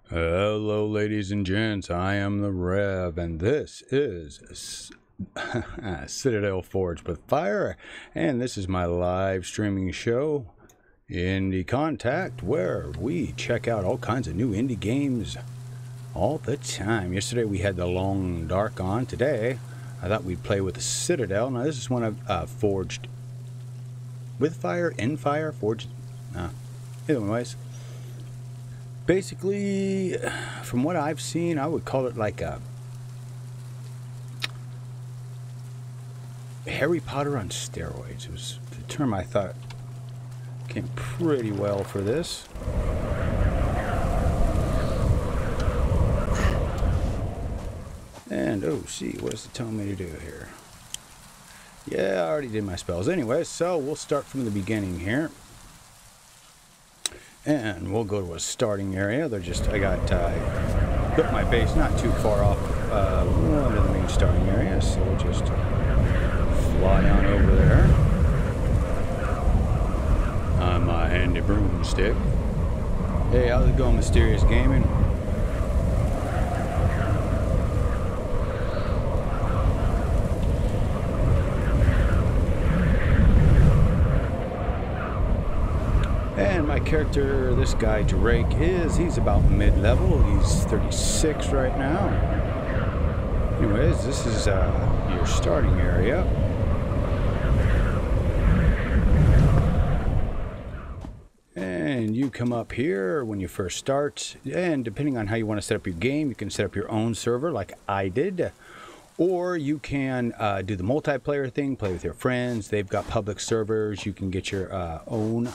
Hello, ladies and gents. I am the Rev, and this is Citadel Forged with Fire, and this is my live streaming show, Indie Contact, where we check out all kinds of new indie games all the time. Yesterday we had The Long Dark on. Today I thought we'd play with the Citadel. Now this is one I've forged with fire, in fire, forged. Anyways, basically, from what I've seen, I would call it like a Harry Potter on steroids. It was the term I thought came pretty well for this. And, oh, see, what is it telling me to do here? Yeah, I already did my spells. Anyway, so we'll start from the beginning here. And we'll go to a starting area. They're just, I built my base not too far off one of the main starting areas. So we'll just fly on over there on my handy broomstick. Hey, how's it going, Mysterious Gaming? And my character, this guy Drake, he's about mid-level. He's 36 right now. Anyways, this is your starting area. And you come up here when you first start, and depending on how you want to set up your game, you can set up your own server like I did, or you can do the multiplayer thing, play with your friends. They've got public servers. You can get your own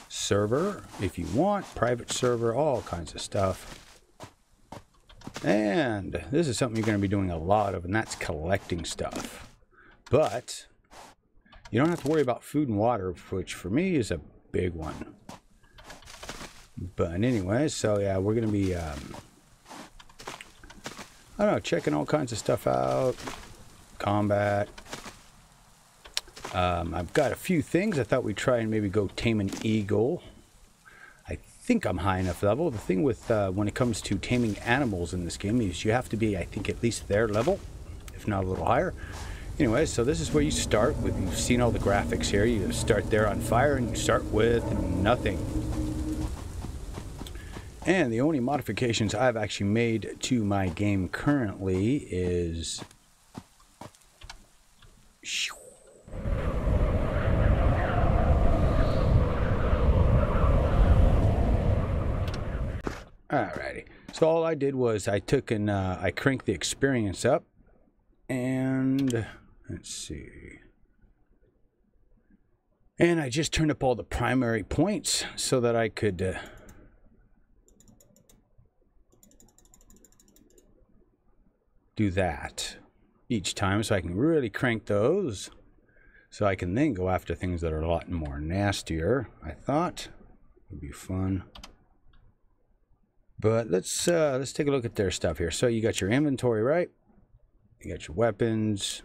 server if you want, private server, all kinds of stuff. And this is something you're going to be doing a lot of, and that's collecting stuff. But you don't have to worry about food and water, which for me is a big one. But anyway, so yeah, we're going to be I don't know, checking all kinds of stuff out. Combat. I've got a few things. I thought we'd try and maybe go tame an eagle. I think I'm high enough level. The thing with when it comes to taming animals in this game is you have to be, I think, at least their level, if not a little higher. Anyway, so this is where you start with. You've seen all the graphics here. You start there on fire and you start with nothing. And the only modifications I've actually made to my game currently is alrighty. So all I did was I took and I cranked the experience up, and let's see. And I just turned up all the primary points so that I could do that each time, so I can really crank those, so I can then go after things that are a lot more nastier. I thought it would be fun. But let's take a look at their stuff here. So you got your inventory, right? You got your weapons,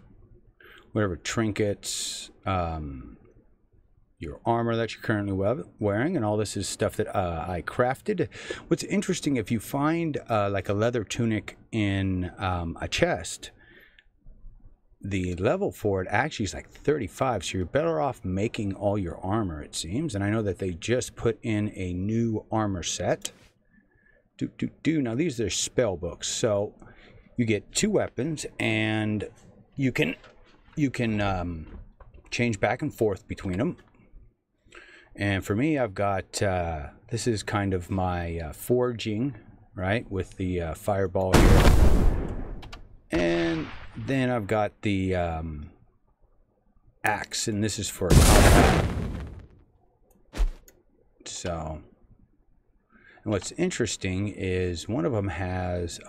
whatever trinkets, your armor that you're currently wearing, and all this is stuff that I crafted. What's interesting, if you find like a leather tunic in a chest, the level for it actually is like 35, so you're better off making all your armor, it seems. And I know that they just put in a new armor set. Now these are spell books, so you get 2 weapons, and you can change back and forth between them. And for me, I've got this is kind of my forging, right, with the fireball here, and then I've got the axe, and this is for combat. So. And what's interesting is one of them has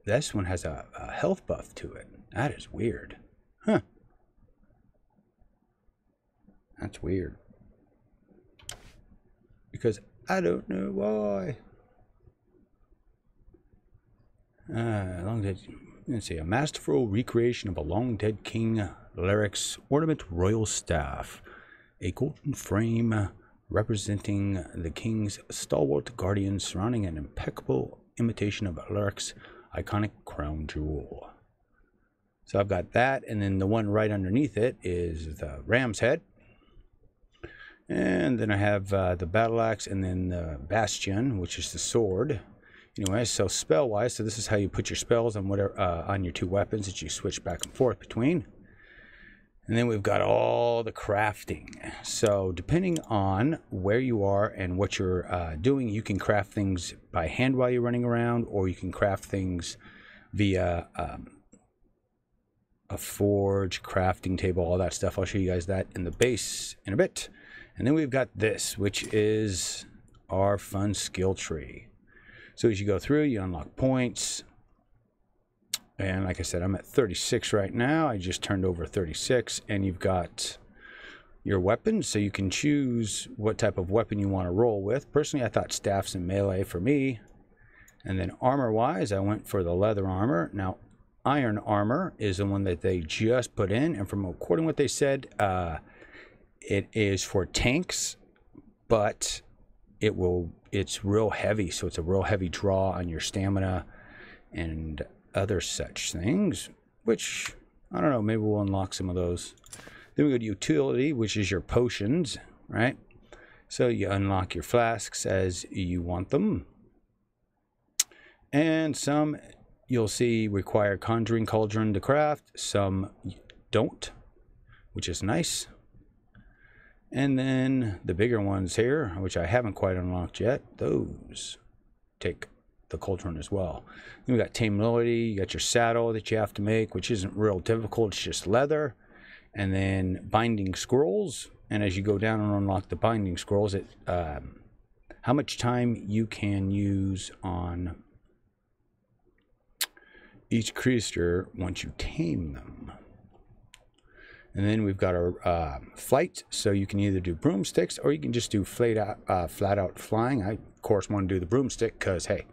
this one has a health buff to it. That is weird. Huh. That's weird. Because I don't know why. Long dead. Let's see. A masterful recreation of a long dead king Lyric's ornament royal staff. A golden frame representing the king's stalwart guardians surrounding an impeccable imitation of Alaric's iconic crown jewel. So I've got that, and then the one right underneath it is the ram's head. And then I have the battle axe, and then the bastion, which is the sword. Anyway, so spell-wise, so this is how you put your spells on whatever on your two weapons that you switch back and forth between. And then we've got all the crafting. So depending on where you are and what you're doing, you can craft things by hand while you're running around, or you can craft things via a forge, crafting table, all that stuff. I'll show you guys that in the base in a bit. And then we've got this, which is our fun skill tree. So as you go through, you unlock points. And like I said, I'm at 36 right now. I just turned over 36. And you've got your weapons, so you can choose what type of weapon you want to roll with. Personally, I thought staffs and melee for me. And then armor-wise, I went for the leather armor. Now, iron armor is the one that they just put in. And from according to what they said, it is for tanks, but it's real heavy. So it's a real heavy draw on your stamina and other such things, which, I don't know, maybe we'll unlock some of those. Then we go to utility, which is your potions, right? So you unlock your flasks as you want them. And some you'll see require conjuring cauldron to craft, some don't, which is nice. And then the bigger ones here, which I haven't quite unlocked yet, those take the cauldron as well. Then we got P.A.M.E.L.A, you got your saddle that you have to make, which isn't real difficult, it's just leather. And then binding scrolls, and as you go down and unlock the binding scrolls, it how much time you can use on each creature once you tame them. And then we've got our flight, so you can either do broomsticks or you can just do flat out flying. I, of course, want to do the broomstick because, hey,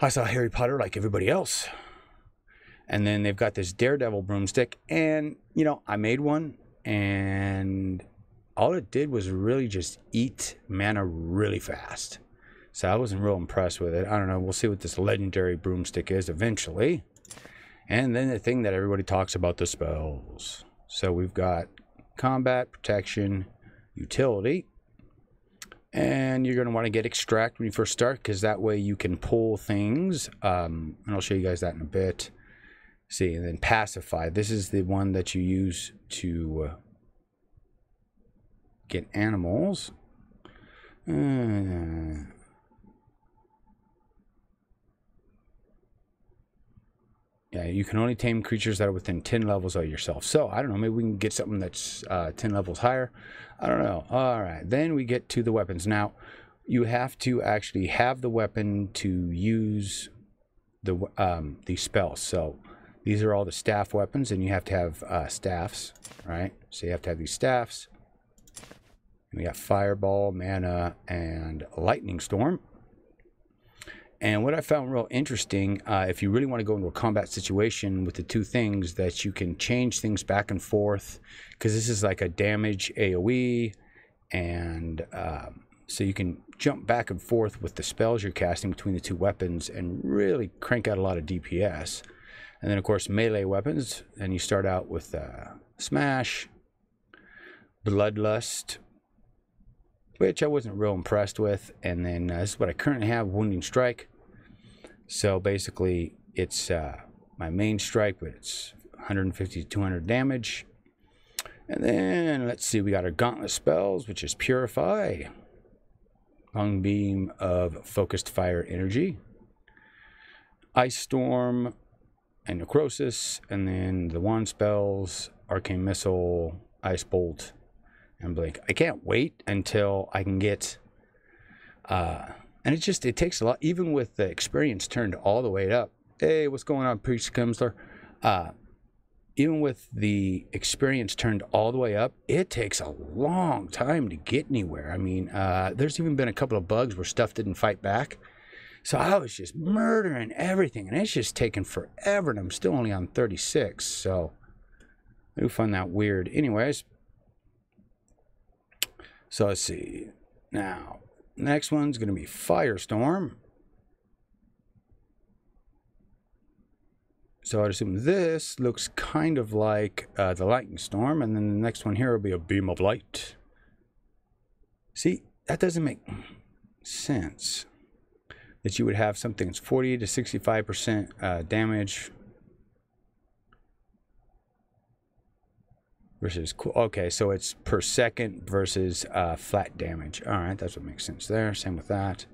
I saw Harry Potter like everybody else. And then they've got this daredevil broomstick, and, you know, I made one, and all it did was really just eat mana really fast. So I wasn't real impressed with it. I don't know, we'll see what this legendary broomstick is eventually. And then the thing that everybody talks about, the spells. So we've got combat, protection, utility. And you're going to want to get extract when you first start, because that way you can pull things. And I'll show you guys that in a bit. See, and then pacify. This is the one that you use to get animals. Yeah, you can only tame creatures that are within 10 levels of yourself. So, I don't know, maybe we can get something that's 10 levels higher. I don't know. All right, then we get to the weapons. Now, you have to actually have the weapon to use the spells. So, these are all the staff weapons, and you have to have staffs, right? So, you have to have these staffs. And we got Fireball, Mana, and Lightning Storm. And what I found real interesting, if you really want to go into a combat situation with the two things, that you can change things back and forth, because this is like a damage AoE, and so you can jump back and forth with the spells you're casting between the two weapons and really crank out a lot of DPS. And then, of course, melee weapons, and you start out with Smash, Bloodlust, which I wasn't real impressed with. And then this is what I currently have, Wounding Strike. So basically, it's my main strike, but it's 150 to 200 damage. And then, let's see, we got our Gauntlet spells, which is Purify, Long Beam of Focused Fire Energy, Ice Storm, and Necrosis. And then the wand spells, Arcane Missile, Ice Bolt, and Blink. I can't wait until I can get, and it takes a lot, even with the experience turned all the way up. Hey, what's going on, Priest Kemsler? Even with the experience turned all the way up, it takes a long time to get anywhere. I mean, there's even been a couple of bugs where stuff didn't fight back. So I was just murdering everything, and it's just taking forever, and I'm still only on 36, so I do find that weird. Anyways, So let's see. Now, next one's going to be Firestorm. So I'd assume this looks kind of like the Lightning Storm, and then the next one here will be a Beam of Light. See, that doesn't make sense. That you would have something that's 40 to 65% damage versus cool. Okay, so it's per second versus flat damage. All right, that's what makes sense there. Same with that.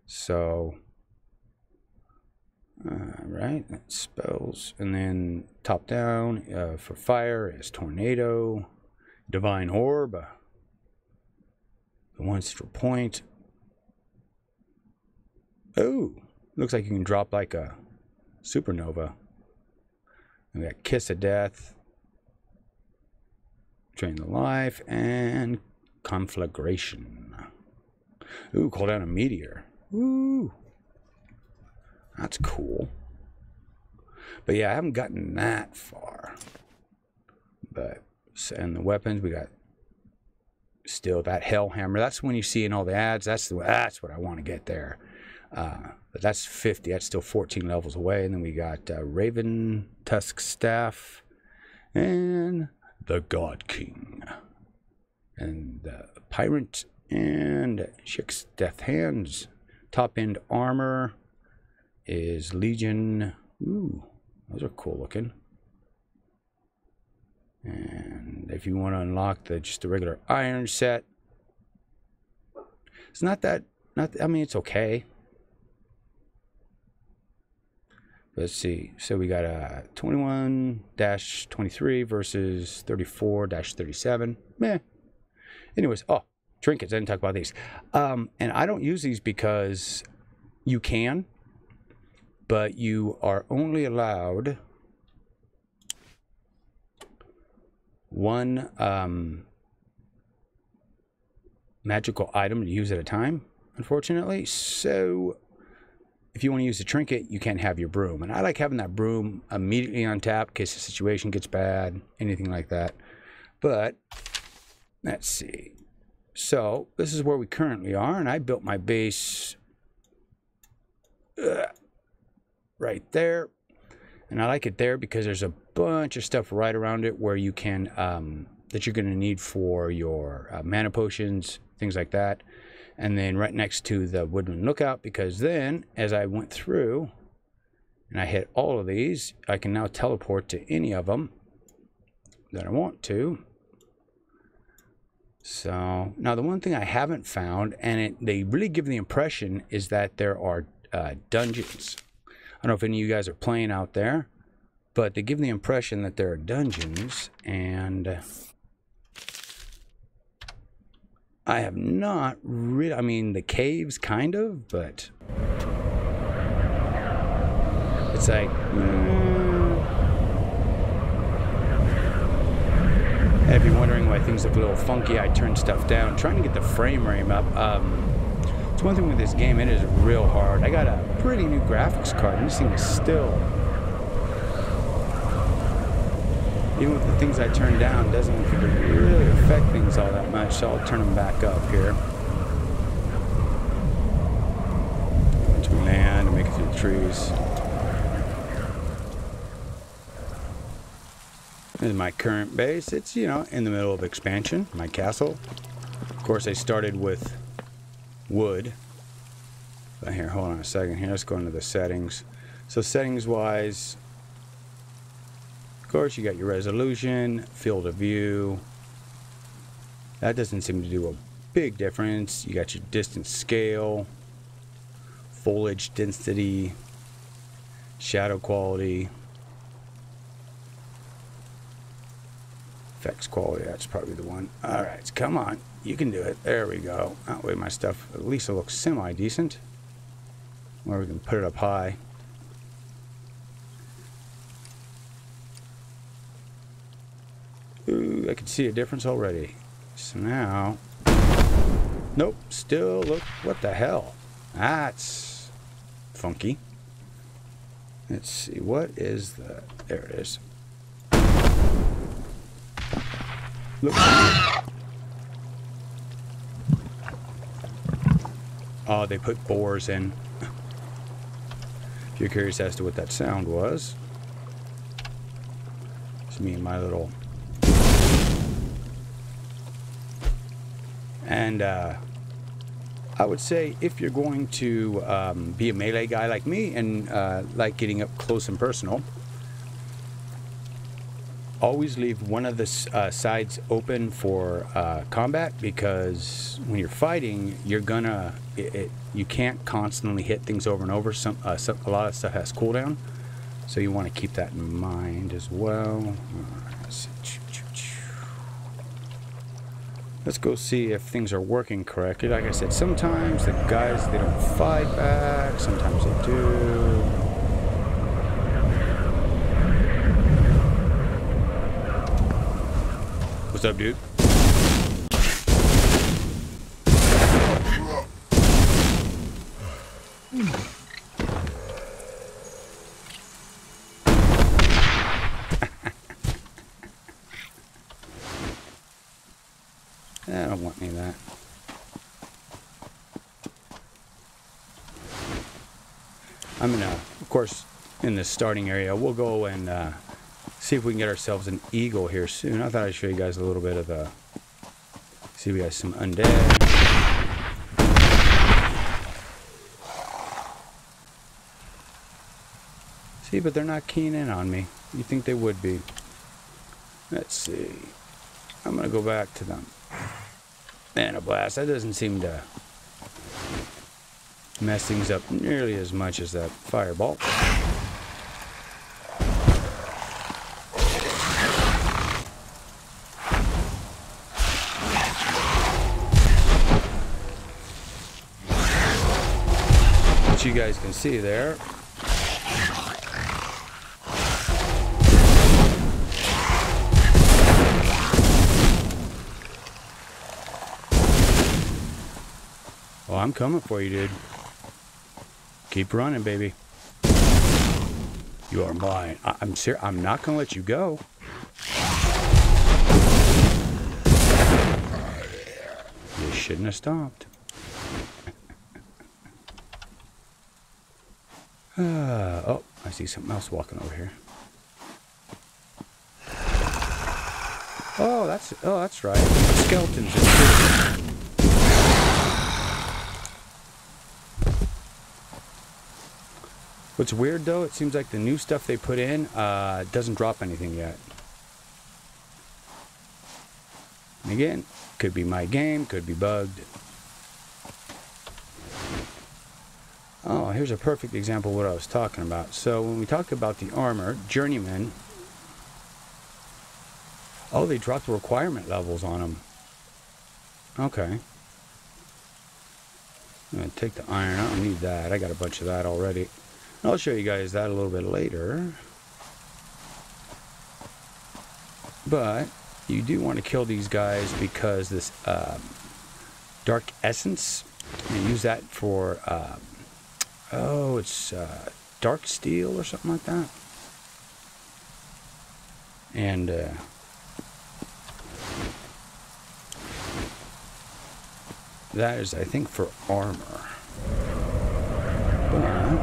So, right, that's spells, and then top down for fire is Tornado, Divine Orb, the one central point. Oh, looks like you can drop like a supernova. And we got Kiss of Death, Drain the Life, and Conflagration. Ooh, call down a meteor. Ooh, that's cool. But yeah, I haven't gotten that far. But, and the weapons, we got still that Hellhammer. That's when you see in all the ads. That's what I want to get there. But that's 50. That's still 14 levels away. And then we got Raven Tusk Staff and the God King and the Pirate and Chick's Death Hands. Top end armor is Legion. Ooh, those are cool looking. And if you want to unlock just the regular iron set, it's not that. I mean, it's okay. Let's see. So we got a 21-23 versus 34-37. Meh. Anyways, oh, trinkets. I didn't talk about these. And I don't use these because you can, but you are only allowed one magical item to use at a time, unfortunately. So if you want to use the trinket, you can't have your broom. And I like having that broom immediately on tap in case the situation gets bad, anything like that. But let's see. So this is where we currently are, and I built my base right there. And I like it there because there's a bunch of stuff right around it where you can, that you're going to need for your mana potions, things like that. And then right next to the Woodland Lookout, because then as I went through and I hit all of these, I can now teleport to any of them that I want to. So now the one thing I haven't found, and they really give the impression, is that there are dungeons. I don't know if any of you guys are playing out there, but they give the impression that there are dungeons, and I have not really, I mean, the caves kind of, but it's like, if you're wondering why things look a little funky, I turned stuff down, trying to get the frame rate up. It's one thing with this game, it is real hard. I got a pretty new graphics card, and this thing is still, even with the things I turned down, doesn't look like it really affect things all that much, so I'll turn them back up here. Once we land and make it through the trees. This is my current base. It's, you know, in the middle of expansion, my castle. Of course, I started with wood. But here, hold on a second here. Let's go into the settings. So settings-wise, of course, you got your resolution, field of view. That doesn't seem to do a big difference. You got your distance scale, foliage density, shadow quality, effects quality. That's probably the one. All right, come on. You can do it. There we go. That way my stuff at least it looks semi-decent. Where we can put it up high. Ooh, I can see a difference already. So now, nope, still look, what the hell? That's funky. Let's see, what is the, there it is. Look. Oh, they put boars in. If you're curious as to what that sound was, it's me and my little... And I would say if you're going to be a melee guy like me and like getting up close and personal, always leave one of the sides open for combat, because when you're fighting, you're gonna you can't constantly hit things over and over. A lot of stuff has cooldown, so you want to keep that in mind as well. Let's go see if things are working correctly. Like I said, sometimes the guys, they don't fight back, sometimes they do. What's up, dude? I don't want any of that. I'm gonna, of course, in the starting area, we'll go and see if we can get ourselves an eagle here soon. I thought I'd show you guys a little bit of a... See, we got some undead. See, but they're not keying in on me. You think they would be. Let's see. I'm gonna go back to them. Man, a blast. That doesn't seem to mess things up nearly as much as that fireball. Which you guys can see there. Well, I'm coming for you, dude. Keep running, baby. You are mine. I'm serious. I'm not gonna let you go. You shouldn't have stopped. Oh, I see something else walking over here. Oh, that's right. Skeletons in here. What's weird though, it seems like the new stuff they put in doesn't drop anything yet. And again, could be my game, could be bugged. Oh, here's a perfect example of what I was talking about. So when we talk about the armor, journeymen, oh, they dropped the requirement levels on them. Okay. I'm going to take the iron. I don't need that. I got a bunch of that already. I'll show you guys that a little bit later. But you do want to kill these guys because this dark essence, you use that for, oh, it's dark steel or something like that. And that is, I think, for armor. But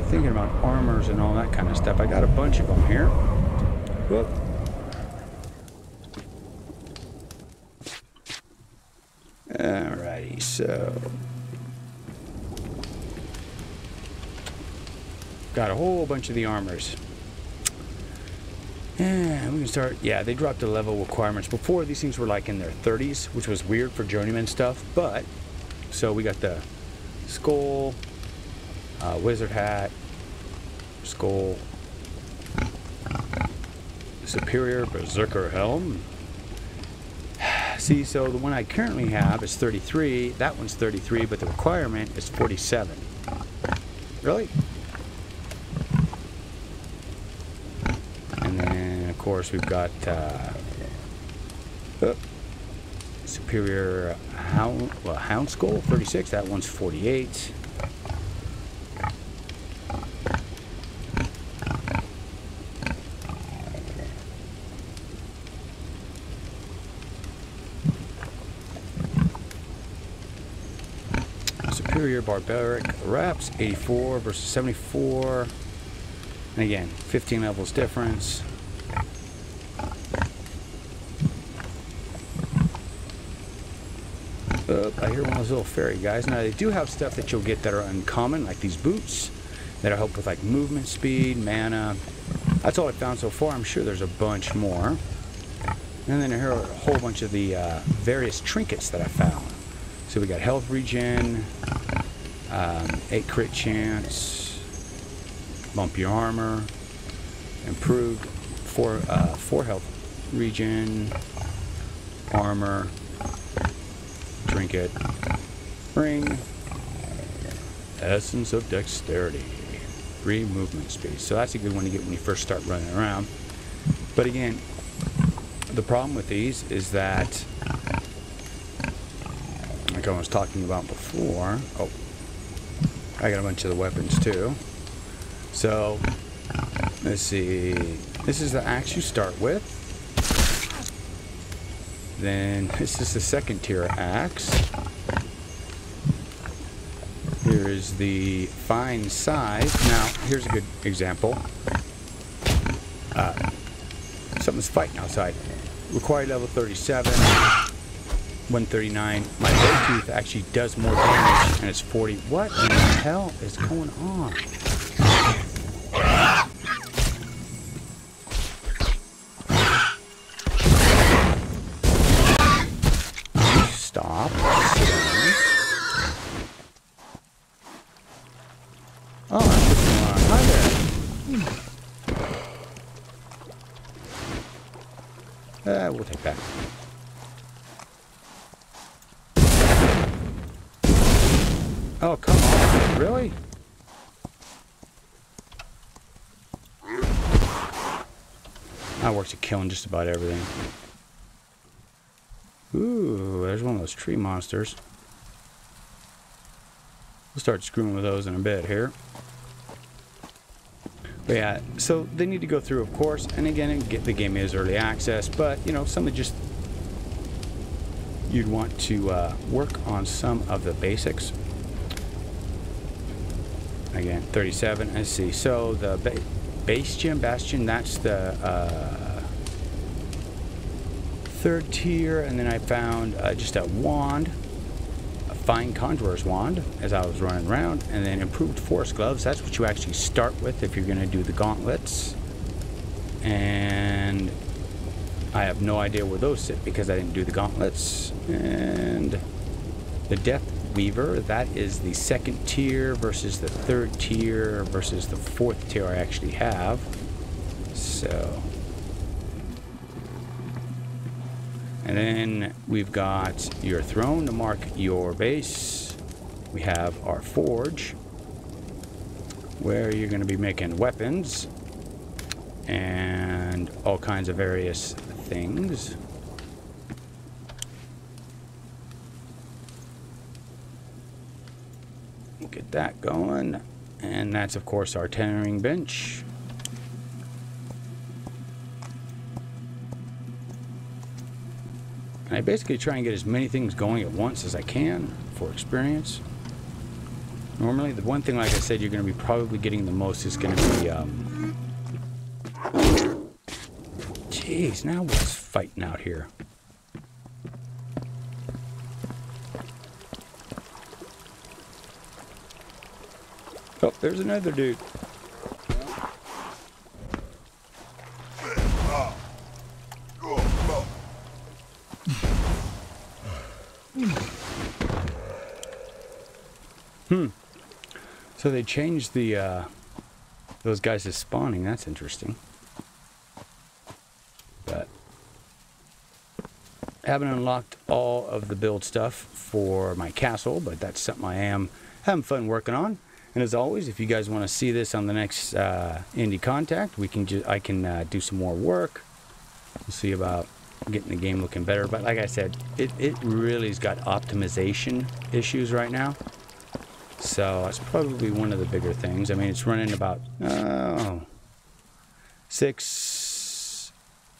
thinking about armors and all that kind of stuff. I got a bunch of them here. Whoop. Alrighty, so got a whole bunch of the armors. And we can start. Yeah, they dropped the level requirements. Before, these things were like in their 30s, which was weird for journeyman stuff. But so we got the skull, wizard hat, skull, superior berserker helm. See, so the one I currently have is 33. That one's 33, but the requirement is 47. Really? And then, of course, we've got superior hound skull, 36. That one's 48. superior barbaric reps, 84 versus 74. And again, 15 levels difference. I hear one of those little fairy guys. Now, they do have stuff that you'll get that are uncommon, like these boots, that'll help with like movement speed, mana. That's all I found so far. I'm sure there's a bunch more. And then here are a whole bunch of the various trinkets that I found. So we got health regen, 8 crit chance, bump your armor, improved 4 health regen, armor, trinket, ring, essence of dexterity, 3 movement speed. So that's a good one to get when you first start running around. But again, the problem with these is that, like I was talking about before, oh, I got a bunch of the weapons too. So let's see, this is the axe you start with. Then this is the second tier axe. Here is the fine size. Now here's a good example. Something's fighting outside. Required level 37, 139. My Bowtooth actually does more damage, and it's 40. What in the hell is going on? Stop. Oh, that's what's going on. Hi there. We'll take that. Oh, come on. Really? That works at killing just about everything. Ooh, there's one of those tree monsters. We'll start screwing with those in a bit here. But yeah, so they need to go through, of course, and again, the game is early access, but, you know, some of just, you'd want to work on some of the basics. Again, 37, let's see, so the base gem, bastion, that's the 3rd tier, and then I found just a wand, a fine conjurer's wand, as I was running around, and then improved forest gloves. That's what you actually start with if you're going to do the gauntlets. And I have no idea where those sit because I didn't do the gauntlets. And the Death Weaver, that is the 2nd tier versus the 3rd tier versus the 4th tier I actually have. So, and then we've got your throne to mark your base. We have our forge, where you're going to be making weapons and all kinds of various things. We'll get that going. And that's, of course, our tailoring bench. And I basically try and get as many things going at once as I can for experience. Normally, the one thing, like I said, you're going to be probably getting the most is going to be, jeez, now what's fighting out here? Oh, there's another dude. So they changed the those guys' spawning. That's interesting. But I haven't unlocked all of the build stuff for my castle, but that's something I am having fun working on. And as always, if you guys want to see this on the next Indie Contact, we can I can do some more work. We'll see about getting the game looking better. But like I said, it really has got optimization issues right now. So that's probably one of the bigger things. I mean, it's running about 6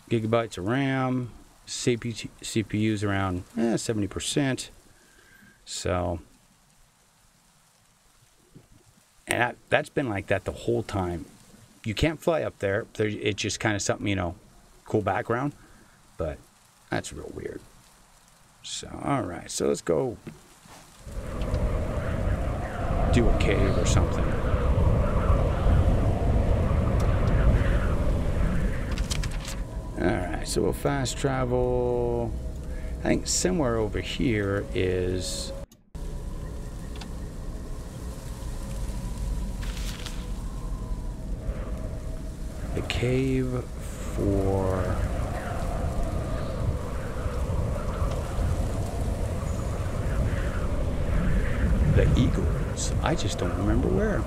gigabytes of RAM. CPU's around 70%. So And that's been like that the whole time. You can't fly up there. It's just kind of something, you know, cool background. But that's real weird. So, alright. So let's go do a cave or something. Alright, so we'll fast travel. I think somewhere over here is the cave for the Eagles. I just don't remember where.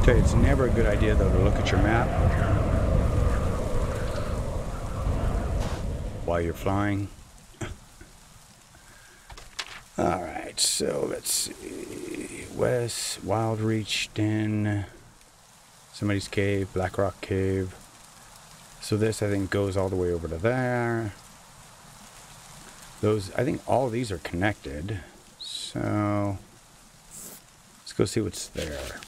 Okay, it's never a good idea though to look at your map while you're flying. Alright, so let's see. West, Wild Reach, Den, somebody's cave, Blackrock Cave. So this I think goes all the way over to there. Those, I think all of these are connected. So let's go see what's there.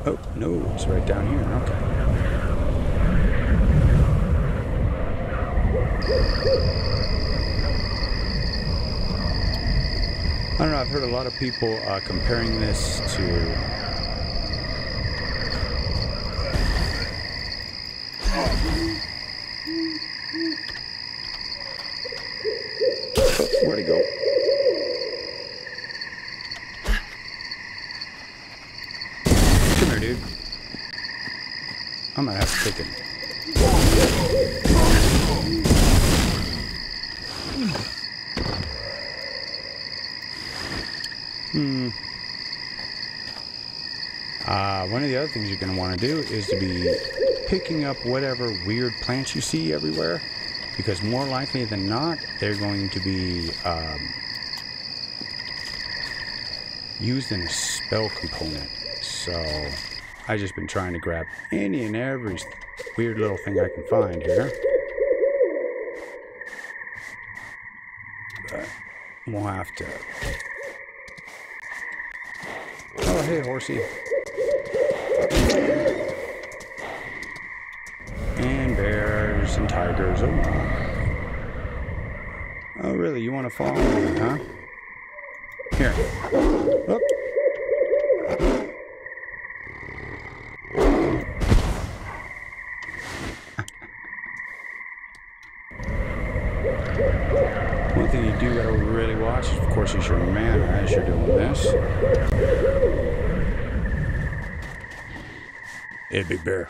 Oh, no, it's right down here. Okay. I don't know, I've heard a lot of people comparing this to where'd he go? Come here, dude. I'm gonna have to take it. One of the other things you're going to want to do is to be picking up whatever weird plants you see everywhere, because more likely than not, they're going to be used in a spell component. So I've just been trying to grab any and every weird little thing I can find here. But we'll have to... Oh, hey, horsey. And bears and tigers. Oh my. Oh really? You want to follow me, huh? Here. Oop. One thing you do gotta really watch, of course, is your mana as you're doing this. Hey, big bear.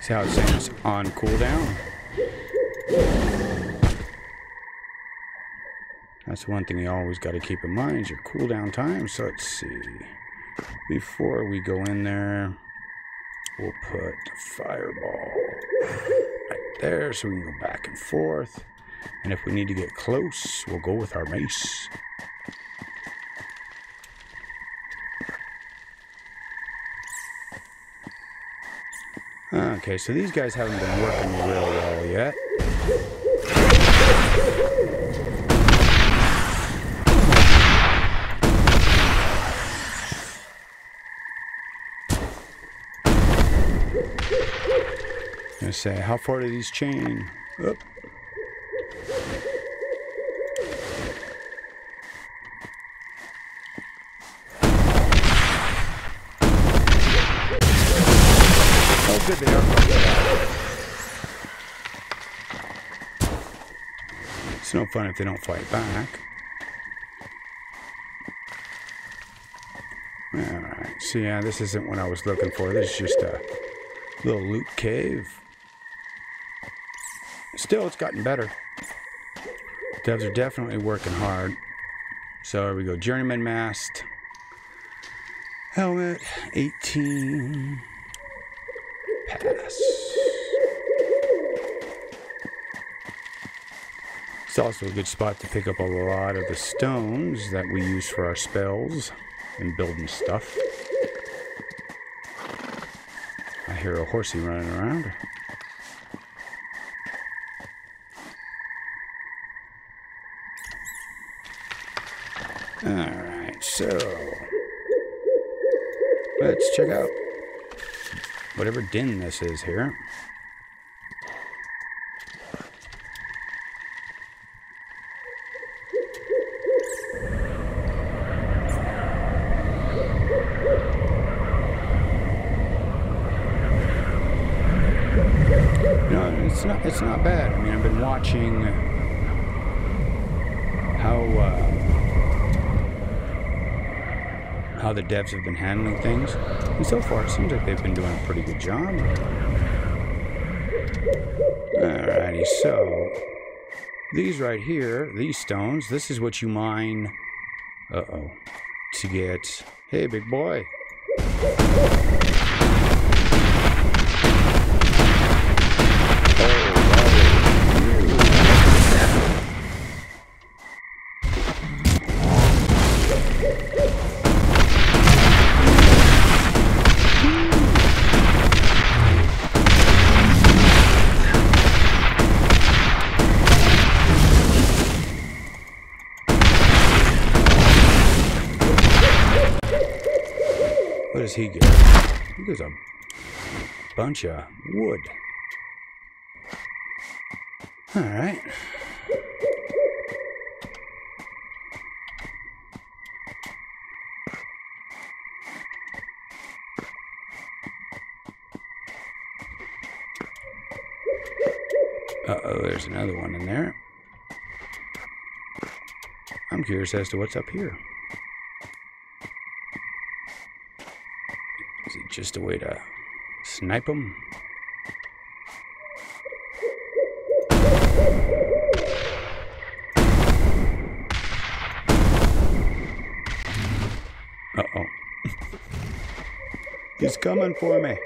See how it's saying it's on cooldown? That's one thing you always got to keep in mind is your cooldown time. So let's see. Before we go in there, we'll put the fireball right there so we can go back and forth. And if we need to get close, we'll go with our mace. Okay, so these guys haven't been working real well yet. I'm gonna say, how far do these chain? Oop. Good they are. It's no fun if they don't fight back. Alright, so yeah, this isn't what I was looking for. This is just a little loot cave. Still, it's gotten better. Devs are definitely working hard. So here we go. Journeyman mast. Helmet, 18. Pass. It's also a good spot to pick up a lot of the stones that we use for our spells and building stuff. I hear a horsey running around. Alright, so let's check out whatever den this is here. It's not bad. I mean, I've been watching how the devs have been handling things, and so far it seems like they've been doing a pretty good job. Alrighty, so these right here, these stones, this is what you mine. To get. Hey, big boy. What does he get? He gets a bunch of wood. Alright. Uh-oh, there's another one in there. I'm curious as to what's up here. Is it just a way to snipe them? Uh-oh. He's coming for me.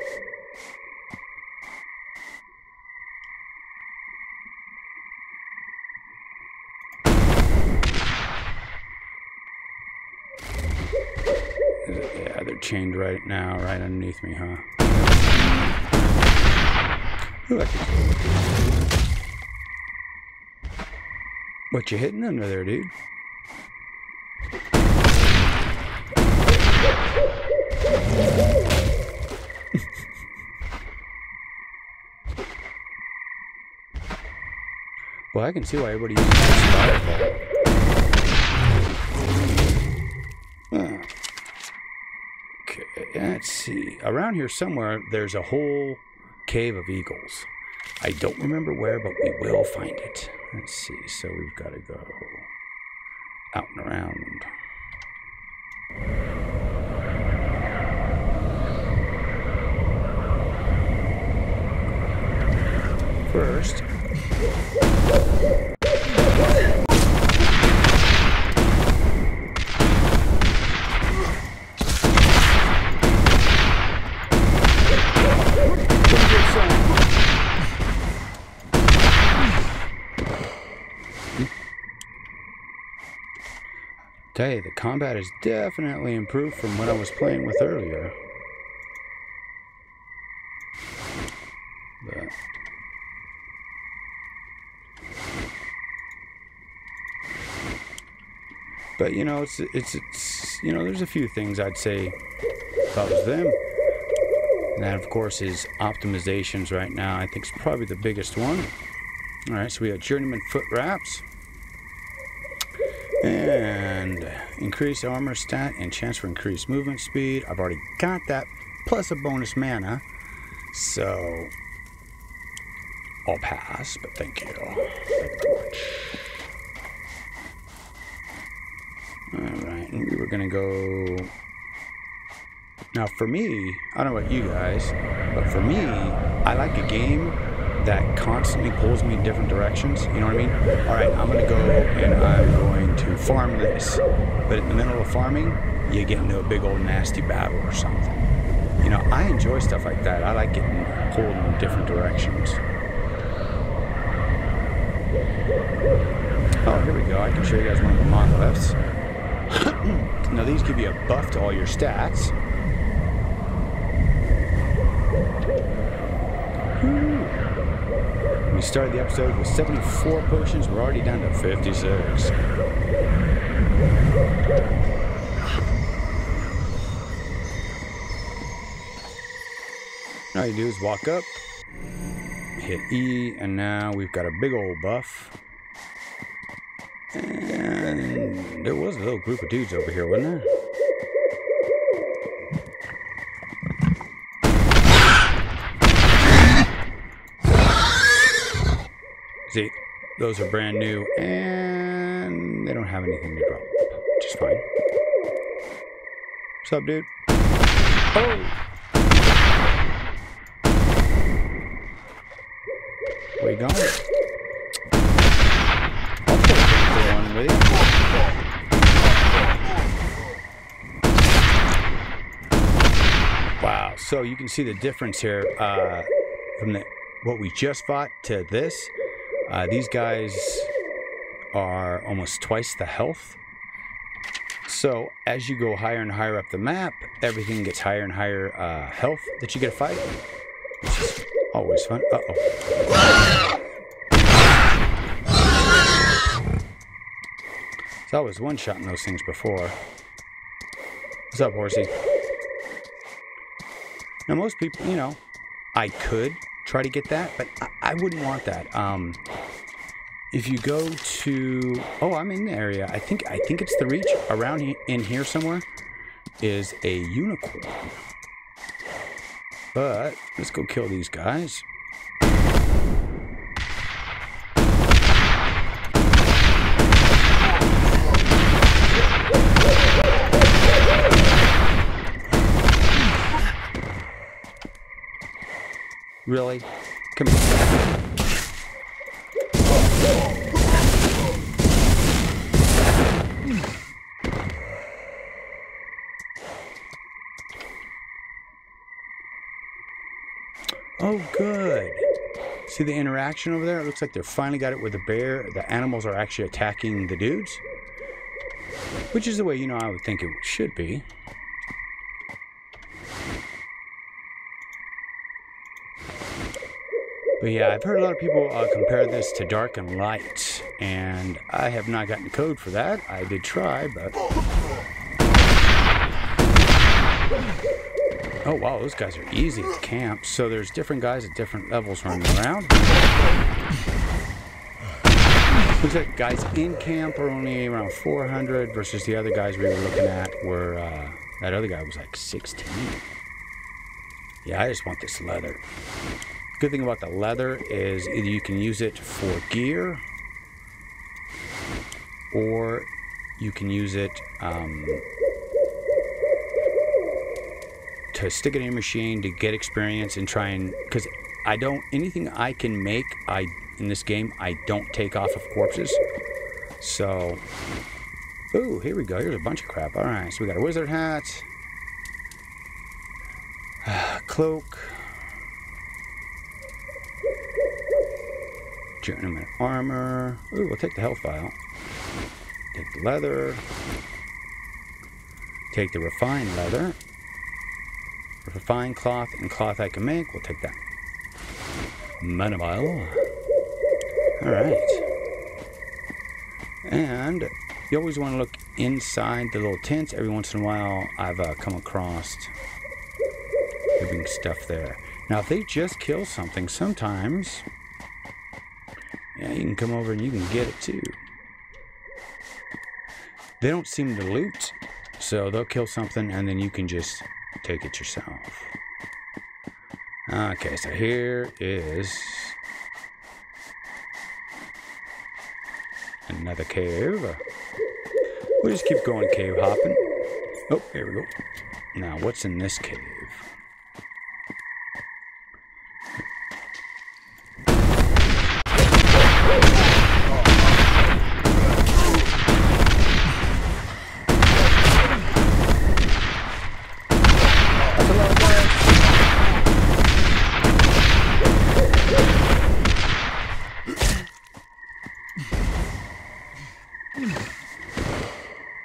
Yeah, they're chained right now, right underneath me, huh? Ooh, I can... What you hitting under there, dude? Well, I can see why everybody uses this. Okay, let's see. Around here somewhere, there's a whole cave of eagles. I don't remember where, but we will find it. Let's see. So we've got to go out and around. First, tell you, the combat has definitely improved from what I was playing with earlier. But you know, it's you know, there's a few things I'd say about them. And that, of course, is optimizations right now. I think it's probably the biggest one. All right, so we have journeyman foot wraps. And increase armor stat and chance for increased movement speed. I've already got that, plus a bonus mana. So I'll pass, but thank you. Thank you very much. Alright, and we were gonna go. Now for me, I don't know about you guys, but for me, I like a game that constantly pulls me in different directions. You know what I mean? Alright, I'm gonna go and I'm going to farm this. But in the middle of farming, you get into a big old nasty battle or something. You know, I enjoy stuff like that. I like getting pulled in different directions. Oh, here we go. I can show you guys one of the monoliths. Now these give you a buff to all your stats. We started the episode with 74 potions. We're already down to 56. All you do is walk up, hit E, and now we've got a big old buff. And there was a little group of dudes over here, wasn't there? See, those are brand new, and they don't have anything to drop, which is fine. What's up, dude? Oh! Where you going? I'll take one with you. Wow, so you can see the difference here from what we just fought to this. These guys are almost twice the health. So as you go higher and higher up the map, everything gets higher and higher health that you get to fight, which is always fun. Uh-oh. So I was one-shotting those things before. What's up, horsey? Now, most people, you know, I could try to get that, but I wouldn't want that. If you go to... Oh, I'm in the area. I think it's the Reach. Around in here somewhere is a unicorn. But let's go kill these guys. Really? Come here. Oh, good. See the interaction over there? It looks like they finally got it with the bear. The animals are actually attacking the dudes. Which is the way, you know, I would think it should be. But yeah, I've heard a lot of people compare this to Dark and Light, and I have not gotten code for that. I did try, but... Oh wow, those guys are easy to camp. So there's different guys at different levels running around. Looks like guys in camp are only around 400 versus the other guys we were looking at were, that other guy was like 16. Yeah, I just want this leather. Good thing about the leather is either you can use it for gear or you can use it to stick it in your machine to get experience and try and, because I don't, anything I can make, in this game, I don't take off of corpses. So, ooh, here we go. Here's a bunch of crap. All right, so we got a wizard hat, cloak, journeyman armor. Ooh, we'll take the health vial. Take the leather. Take the refined leather. Refined cloth and cloth I can make. We'll take that. Mana vial. Alright. And you always want to look inside the little tents. Every once in a while I've come across living stuff there. Now if they just kill something, sometimes yeah, you can come over and you can get it too. They don't seem to loot, so they'll kill something and then you can just take it yourself. Okay, so here is another cave. We'll just keep going cave hopping. Oh, here we go. Now, what's in this cave?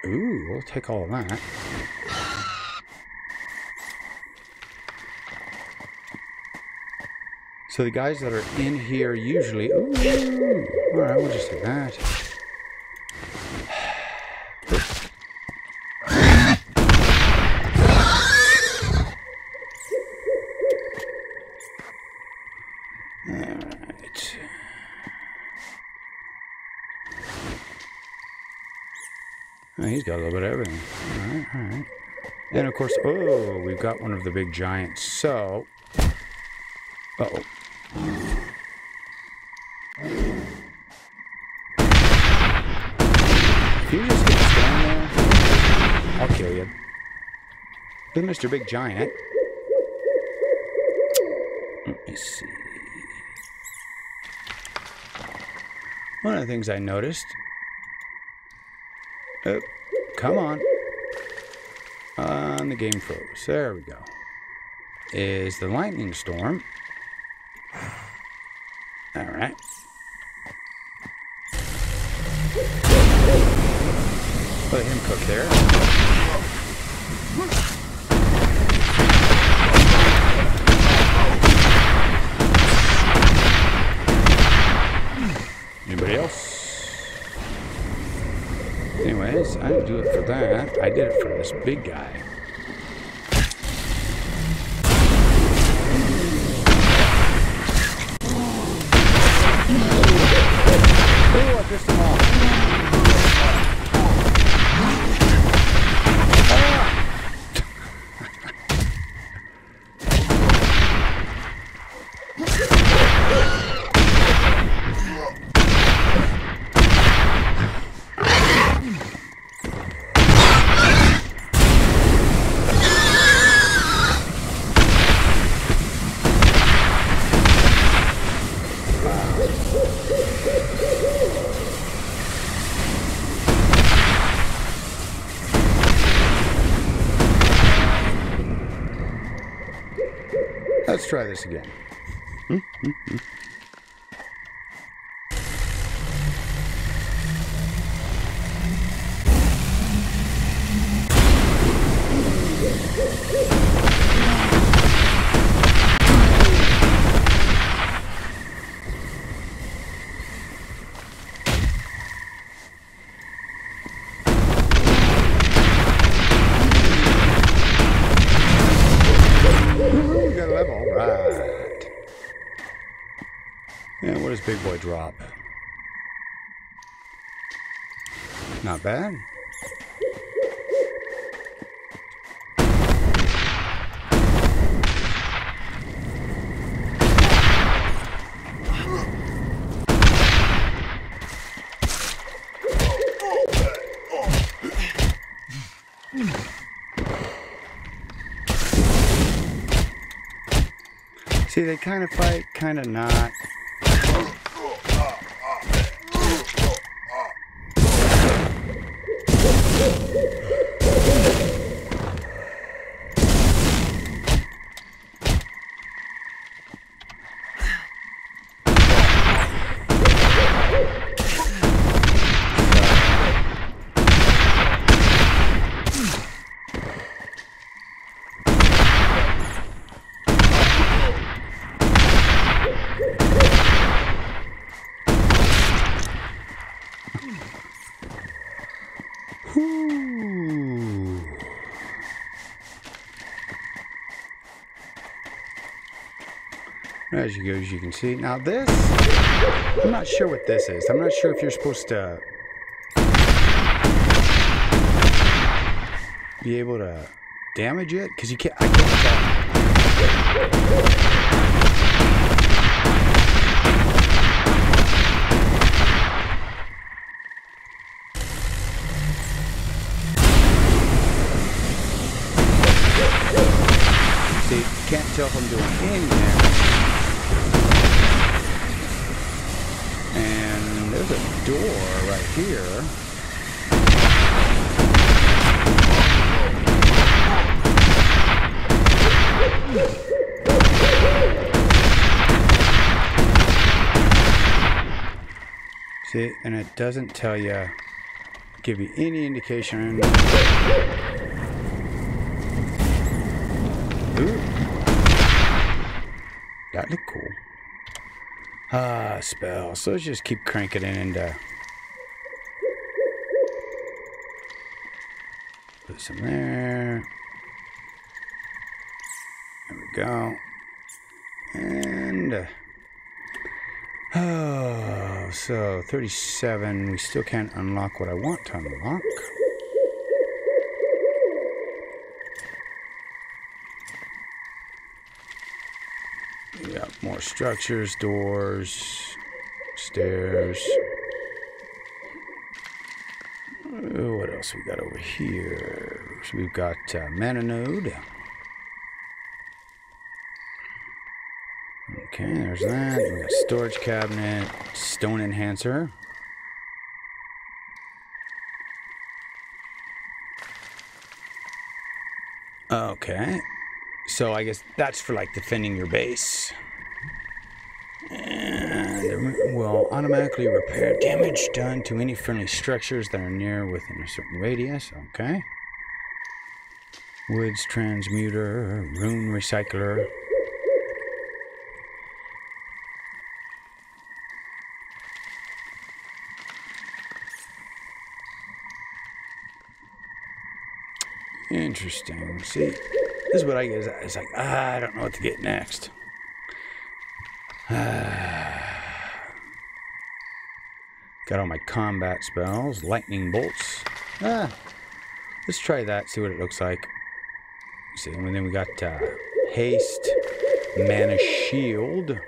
Ooh, we'll take all of that. So the guys that are in here usually... Ooh! Alright, we'll just do that. Alright. Oh, he's got a little bit of everything. Alright, alright. And of course, oh, we've got one of the big giants. So... Uh-oh. If you just get to stand there, I'll kill you. Look, Mr. Big Giant. Let me see. One of the things I noticed... Oh, come on. The game froze. There we go. Is the lightning storm. Alright. Let him cook there. Anybody else? Anyways, I didn't do it for that. I did it for this big guy. Oh, I pissed him off. Let's try this again. And what does Big Boy drop? Not bad. See, they kind of fight, kind of not. As you can see. Now this, I'm not sure what this is. I'm not sure if you're supposed to be able to damage it, because you can't. I can't tell. Can't tell if I'm doing any damage. And there's a door right here. See, and it doesn't tell you, give you any indication. Ooh. That looked cool. Spell. So let's just keep cranking it into... Put some there. There we go. And... oh, so 37. We still can't unlock what I want to unlock. We got more structures, doors, stairs. What else we got over here? So we've got mana node. Okay, there's that. We got storage cabinet, stone enhancer. Okay, so I guess that's for like defending your base. And will automatically repair damage done to any friendly structures that are near within a certain radius. Okay. Woods transmuter, rune recycler. Interesting. See, this is what I get. It's like, I don't know what to get next. Got all my combat spells, lightning bolts. Let's try that, see what it looks like. See, and then we got haste, mana shield.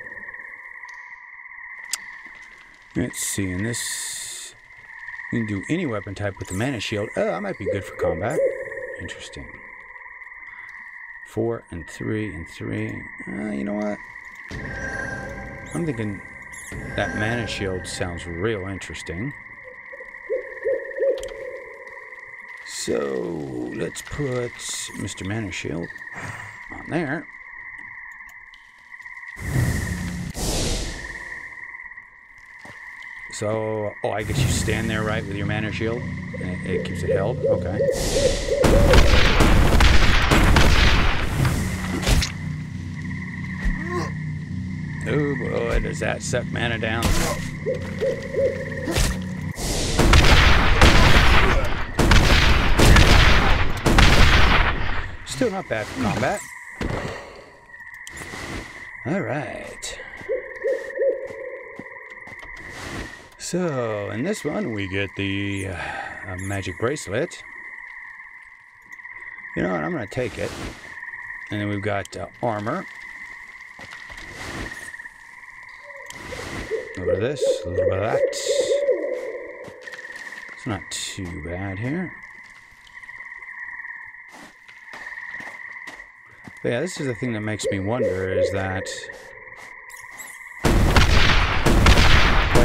Let's see, and this, you can do any weapon type with the mana shield. Oh, that might be good for combat. Interesting. 4 and 3 and 3. You know what? I'm thinking that mana shield sounds real interesting. So let's put Mr. Mana Shield on there. So, oh, I guess you stand there, right, with your mana shield, and it keeps it held. Okay. Oh boy, does that suck mana down. Still not bad for combat. Alright. So, in this one, we get the magic bracelet. You know what, I'm going to take it. And then we've got armor. A little bit of this, a little bit of that. It's not too bad here. But yeah, this is the thing that makes me wonder, is that... why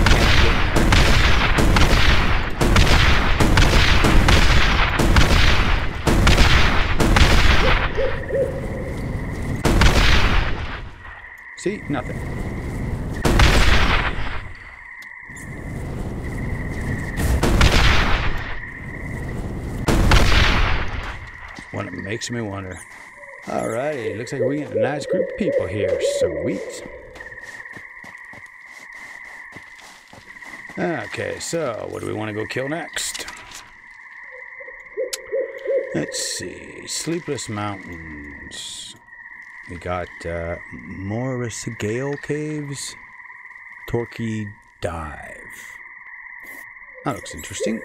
can't I get in there? See? Nothing. What it makes me wonder. Alrighty, looks like we get a nice group of people here. Sweet. Okay, so what do we want to go kill next? Let's see. Sleepless Mountains. We got Morsgail Caves. Torquay Dive. That looks interesting.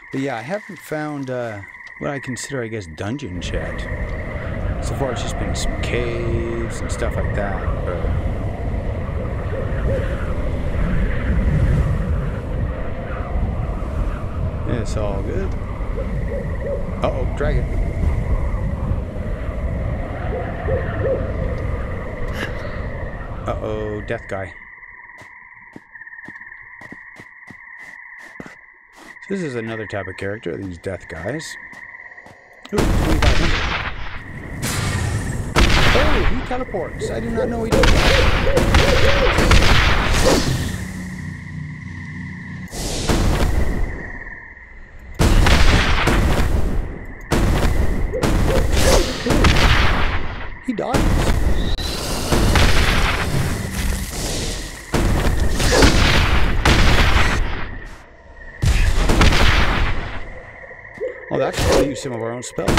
But yeah, I haven't found what I consider, I guess, dungeon chat. So far, it's just been some caves and stuff like that. It's all good. Uh-oh, dragon. Uh-oh, death guy. This is another type of character, these death guys. Ooh, 2,500. Oh, he teleports. I did not know he did that. dodges. Oh, that's why we use some of our own spells.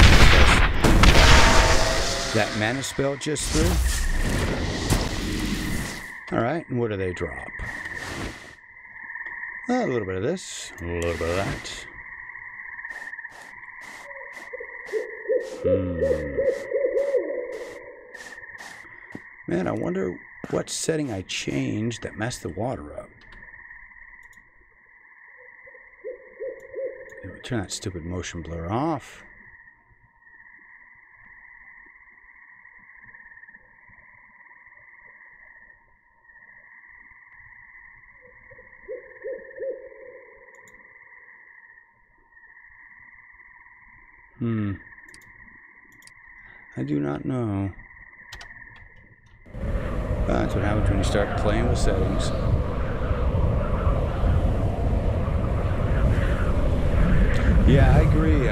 That mana spell just through. Alright, and what do they drop? A little bit of this, a little bit of that. Man, I wonder what setting I changed that messed the water up. Turn that stupid motion blur off. I do not know. That's what happens when you start playing with settings. Yeah, I agree.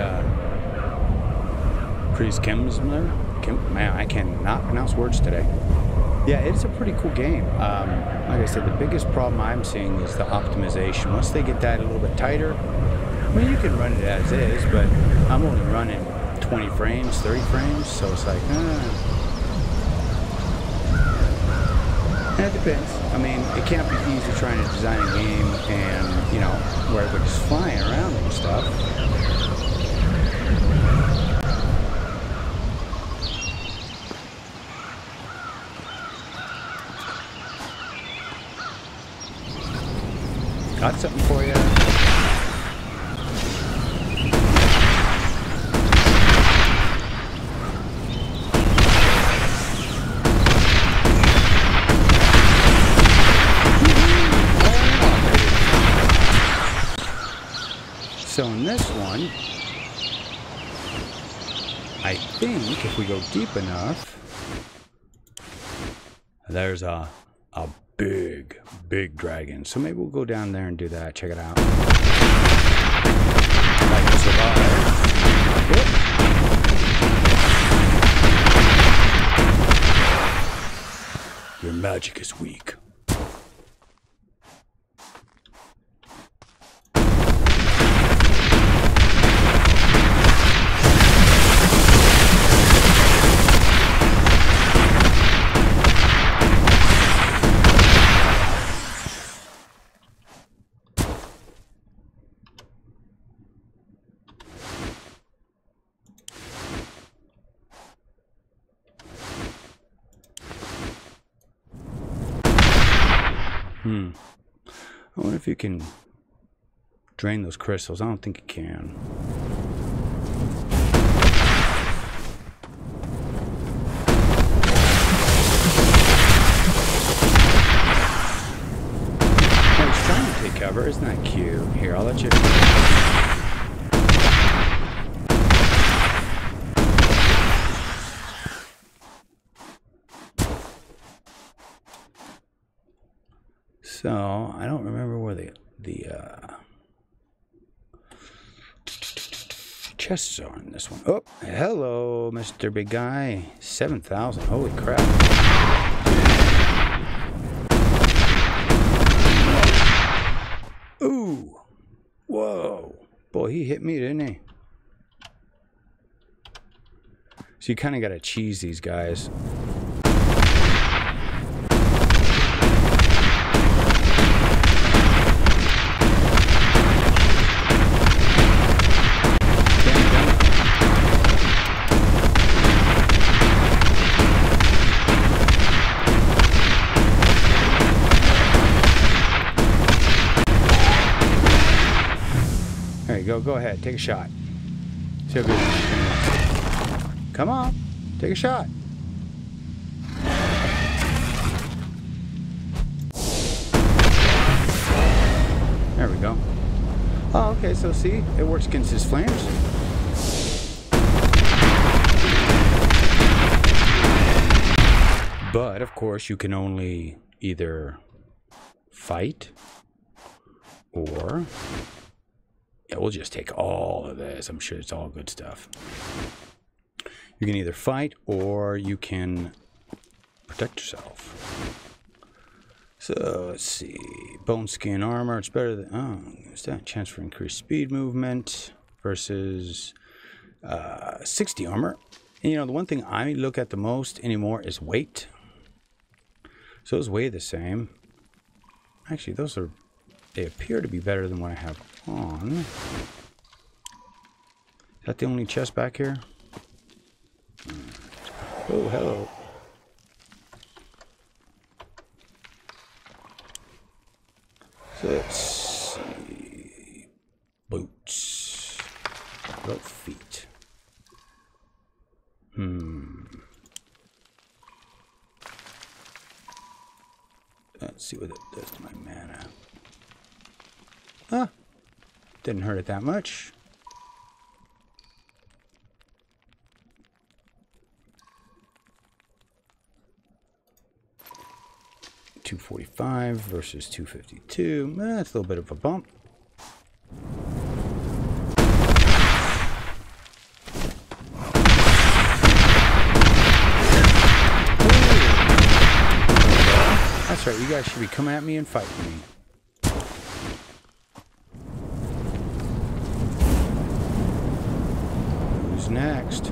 Priest Kimsler? Man, I cannot pronounce words today. Yeah, it's a pretty cool game. Like I said, the biggest problem I'm seeing is the optimization. Once they get that a little bit tighter, I mean, you can run it as is, but I'm only running 20 frames, 30 frames, so it's like, And it depends. I mean, it can't be easy trying to design a game and, you know, where everybody's flying around and stuff. Got something for you. So in this one, I think if we go deep enough, there's a big dragon. So maybe we'll go down there and do that. Check it out. Like to survive. Yep. Your magic is weak. I wonder if you can drain those crystals. I don't think you can. Oh, he's trying to take cover. Isn't that cute? Here, I'll let you. So, I don't remember where the chests are in this one. Oh, hello, Mr. Big Guy. 7,000. Holy crap. Ooh. Whoa. Boy, he hit me, didn't he? So you kind of got to cheese these guys. Go ahead, take a shot. See how good. Come on, take a shot. There we go. Oh, okay, so see, it works against his flames. But, of course, you can only either fight or... Yeah, we'll just take all of this. I'm sure it's all good stuff. You can either fight or you can protect yourself. So let's see. Bone skin armor. It's better than. Oh, is that chance for increased speed movement versus 60 armor? And, you know, the one thing I look at the most anymore is weight. So those weigh the same. Actually, those are. They appear to be better than what I have on. Is that the only chest back here? Oh, hello. So let's see. Boots. About feet. Let's see what it does to my mana. Huh. Didn't hurt it that much. $245 versus $252. That's a little bit of a bump. That's right, you guys should be coming at me and fighting me. Who's next?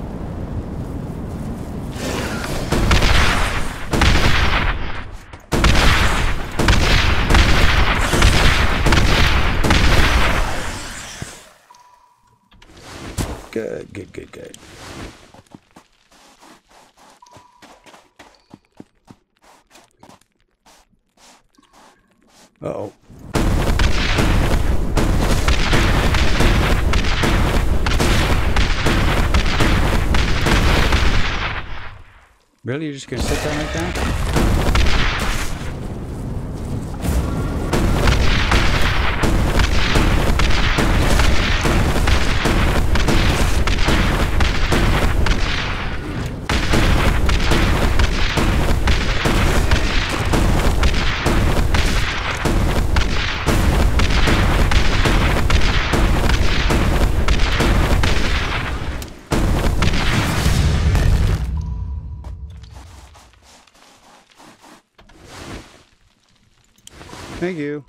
Good, good, good, good. Uh-oh. Really? You're just gonna sit there like that? Thank you.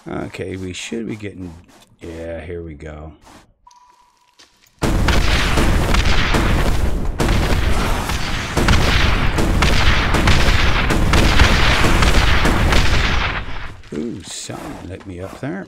Okay, we should be getting... Yeah, here we go. Ooh, someone let me up there.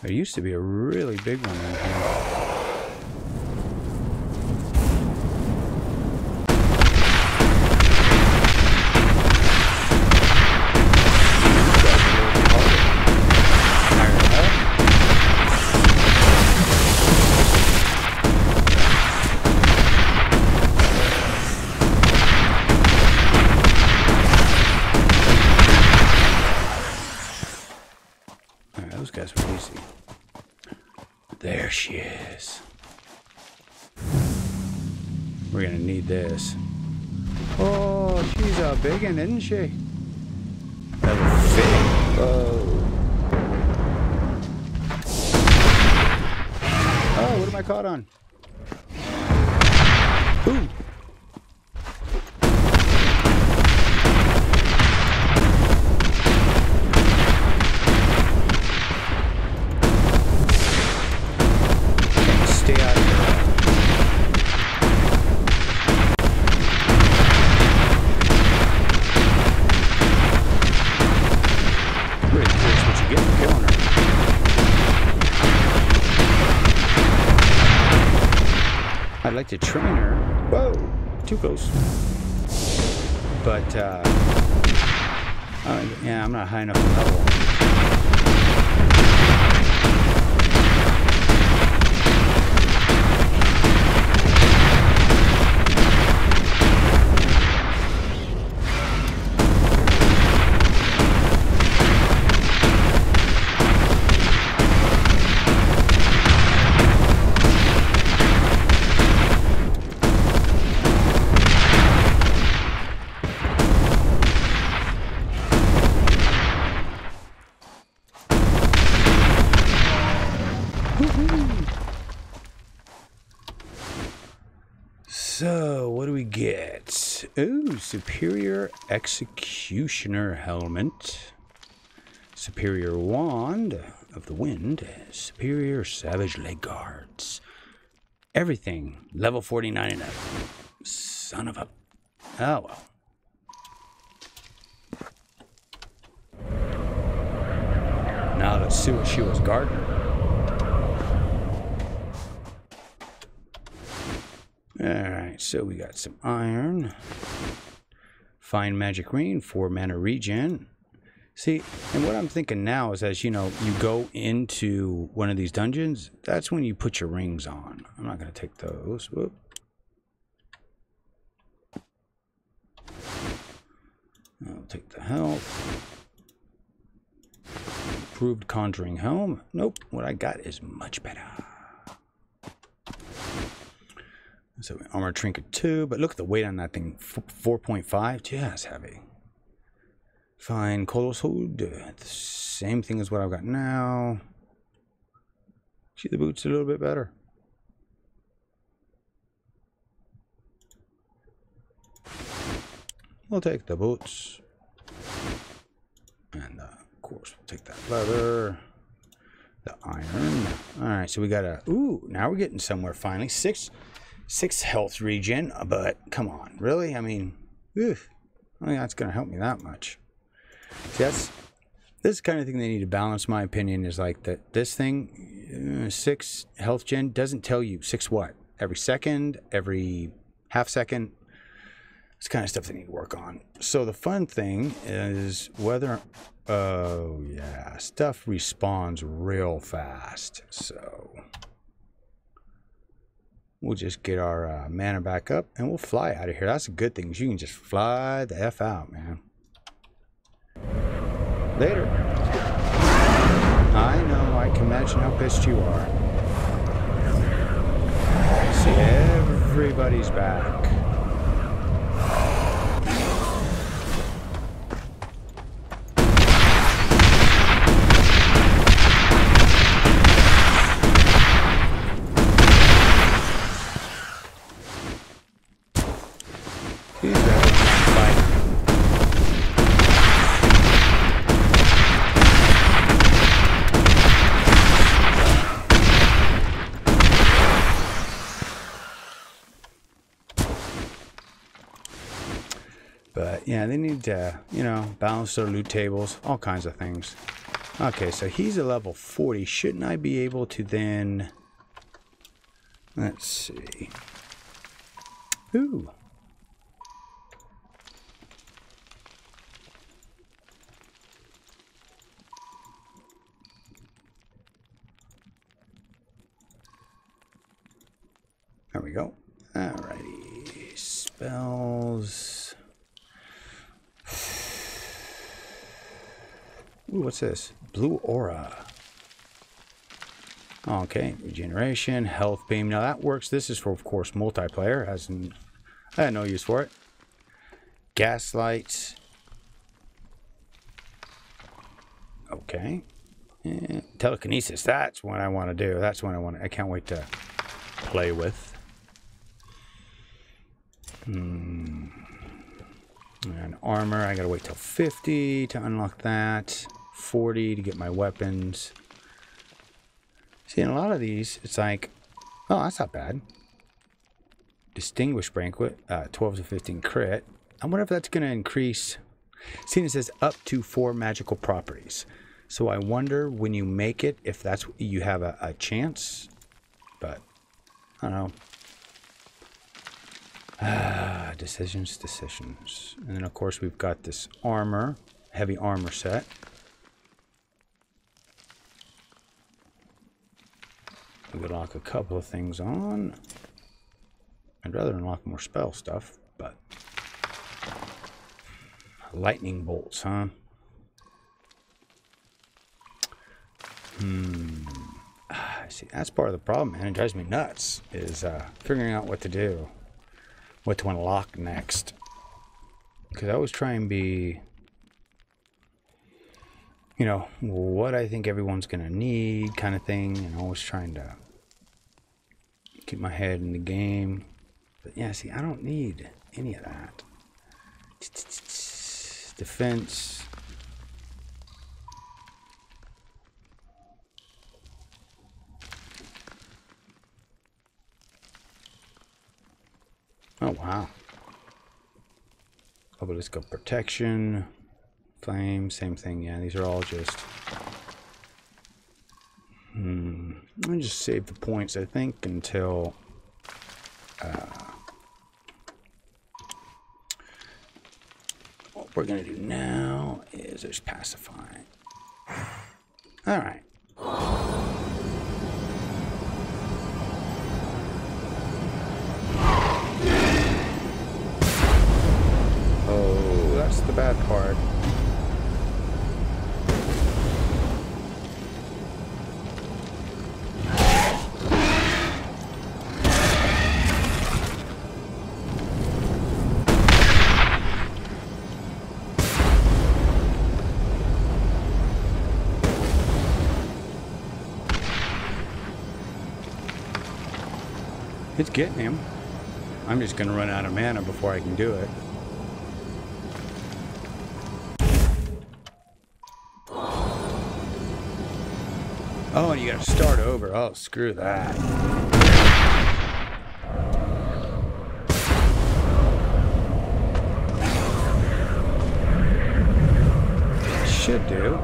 There used to be a really big one in here. Those guys were easy. There she is. We're gonna need this. Oh, she's a big one, isn't she? Level 50. Oh. Oh, what am I caught on? Ooh. I'd like to train her. Whoa, too close. But, yeah, I'm not high enough level. So, what do we get? Ooh, Superior Executioner Helmet. Superior Wand of the Wind. Superior Savage Leg Guards. Everything. Level 49 and up. Son of a... Oh, well. Now let's see what she was guarding. Alright, so we got some iron. Fine magic ring, 4 mana regen. See, and what I'm thinking now is, as you know, you go into one of these dungeons, that's when you put your rings on. I'm not going to take those. Whoop. I'll take the health. Improved conjuring helm. Nope, what I got is much better. So armor trinket 2, but look at the weight on that thing, 4.5. Just heavy. Fine Kolos hood, the same thing as what I've got now. See, the boots a little bit better. We'll take the boots, and of course we'll take that leather, the iron. All right, so we got a. Ooh, now we're getting somewhere finally. Six health regen, but come on, really? I mean, I don't think that's going to help me that much. See, this is the kind of thing they need to balance, my opinion, is like that this thing, 6 health gen, doesn't tell you 6 what? Every second, every half second. It's kind of stuff they need to work on. So the fun thing is whether, oh yeah, stuff respawns real fast. So... we'll just get our mana back up and we'll fly out of here. That's a good thing. You can just fly the F out, man. Later. I know. I can imagine how pissed you are. See, everybody's back. But yeah, they need to, you know, balance their loot tables, all kinds of things. Okay, so he's a level 40. Shouldn't I be able to then... let's see. Ooh. There we go. Alrighty. Spells. Ooh, what's this? Blue aura. Okay, regeneration, health beam. Now that works. This is for, of course, multiplayer. I had no use for it. Gaslight. Okay. And telekinesis. That's what I want to do. That's what I can't wait to play with. And armor, I gotta wait till 50 to unlock that. 40 to get my weapons. See, in a lot of these, it's like, oh, that's not bad. Distinguished banquet, 12 to 15 crit. I wonder if that's gonna increase. See, it says up to 4 magical properties. So I wonder when you make it, if that's you have a chance. But I don't know. Decisions. And then, of course, we've got this armor, heavy armor set. We could lock a couple of things on. I'd rather unlock more spell stuff, but... lightning bolts, huh? See, that's part of the problem, man. It drives me nuts, is figuring out what to do. What to unlock next. Because I always try and be, you know, what I think everyone's going to need kind of thing. And always trying to keep my head in the game. But yeah, see, I don't need any of that. Defense. Oh, wow. Obelisk of protection. Flame, same thing. Yeah, these are all just... I'll just save the points, I think, until... what we're going to do now is just pacify. Alright. Oh, that's the bad part. It's getting him. I'm just going to run out of mana before I can do it. Oh, and you got to start over. Oh, screw that. Should do.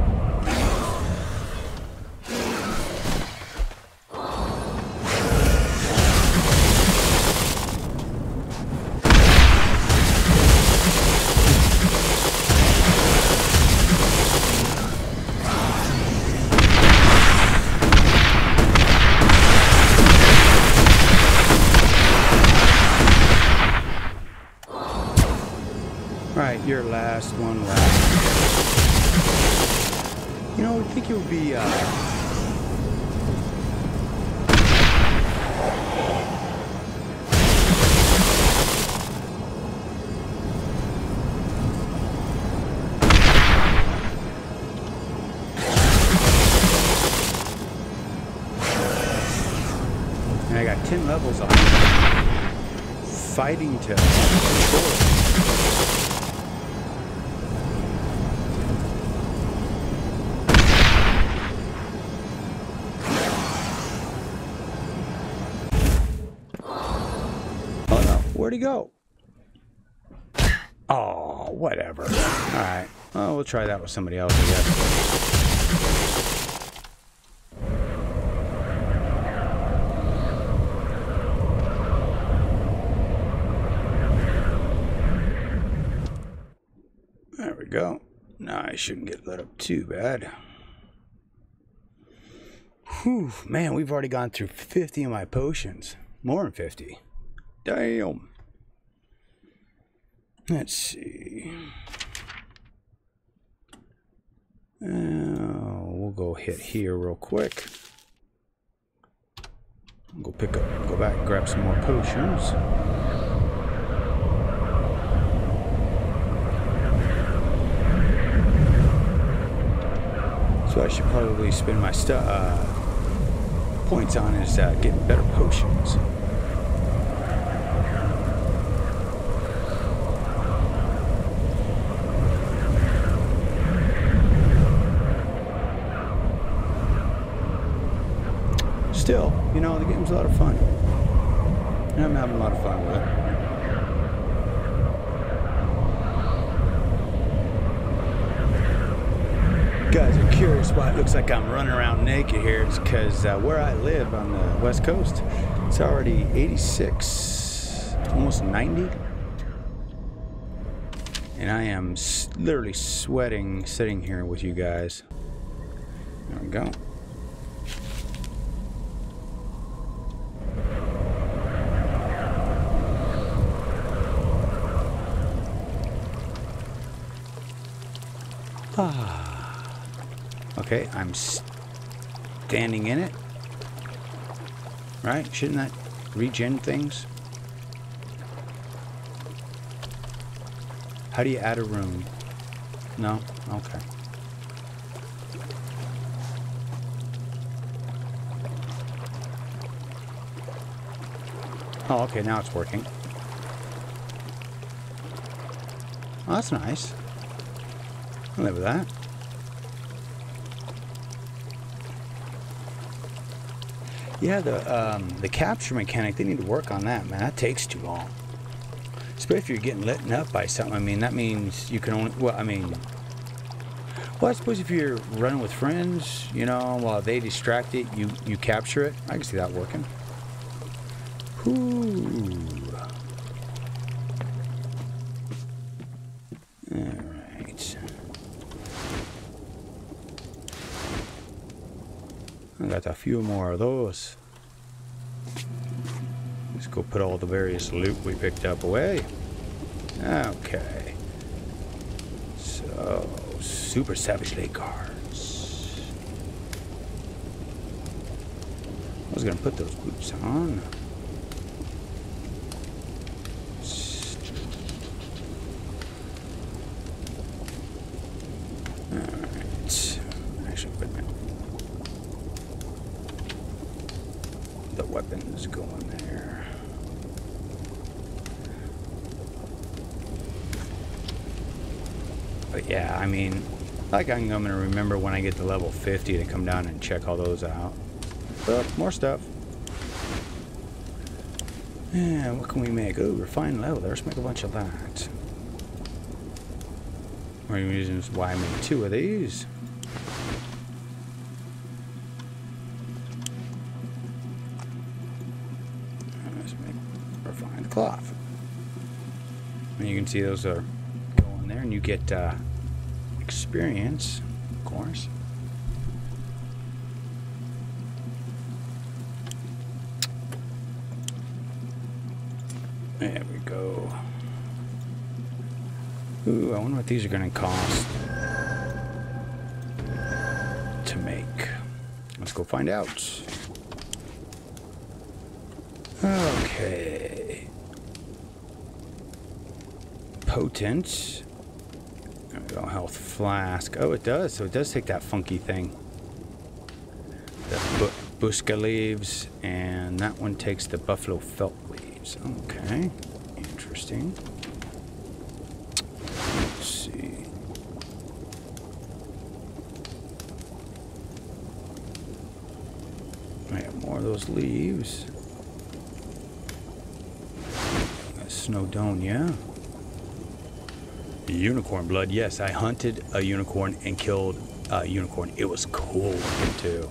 Alright, your last one left. You know, I think it would be, and I got 10 levels on it. Fighting to control it. Where'd he go? Oh, whatever. Alright. Well, we'll try that with somebody else, I guess. There we go. Now I shouldn't get lit up too bad. Whew, man, we've already gone through 50 of my potions. More than 50. Damn. Let's see. We'll go hit here real quick. Go pick up, go back and grab some more potions. So I should probably spend my points on is getting better potions. Still, you know, the game's a lot of fun. And I'm having a lot of fun with it. Guys are curious why it looks like I'm running around naked here. It's because where I live on the West Coast, it's already 86, almost 90. And I am literally sweating sitting here with you guys. There we go. Okay, I'm standing in it. Right? Shouldn't that regen things? How do you add a room? No? Okay. Oh, okay, now it's working. Oh, that's nice. I'll live with that. Yeah, the capture mechanic, they need to work on that, man. That takes too long. Especially if you're getting lit up by something. I mean, that means you can only... Well, I mean... Well, I suppose if you're running with friends, you know, while they distract it, you capture it. I can see that working. Whoo. Alright. I got a few more of those. Let's go put all the various loot we picked up away. Okay. So, super savage lake cards. I was gonna put those boots on. Alright. Actually, wait a minute. The weapons go in there. But yeah, I mean, I'm going to remember when I get to level 50 to come down and check all those out. But more stuff. Yeah, what can we make? Oh, refined leather. Let's make a bunch of that. One of the reasons why I made 2 of these. Let's make refined cloth. And you can see those are going there, and you get experience, of course. There we go. Ooh, I wonder what these are going to cost to make. Let's go find out. Okay. Potent. There we go. Health flask. Oh, it does. So it does take that funky thing. The busca leaves, and that one takes the buffalo felt leaves. Okay. Interesting. Let's see. I have more of those leaves. Snowdonia. Unicorn blood. Yes, I hunted a unicorn and killed a unicorn. It was cool looking too.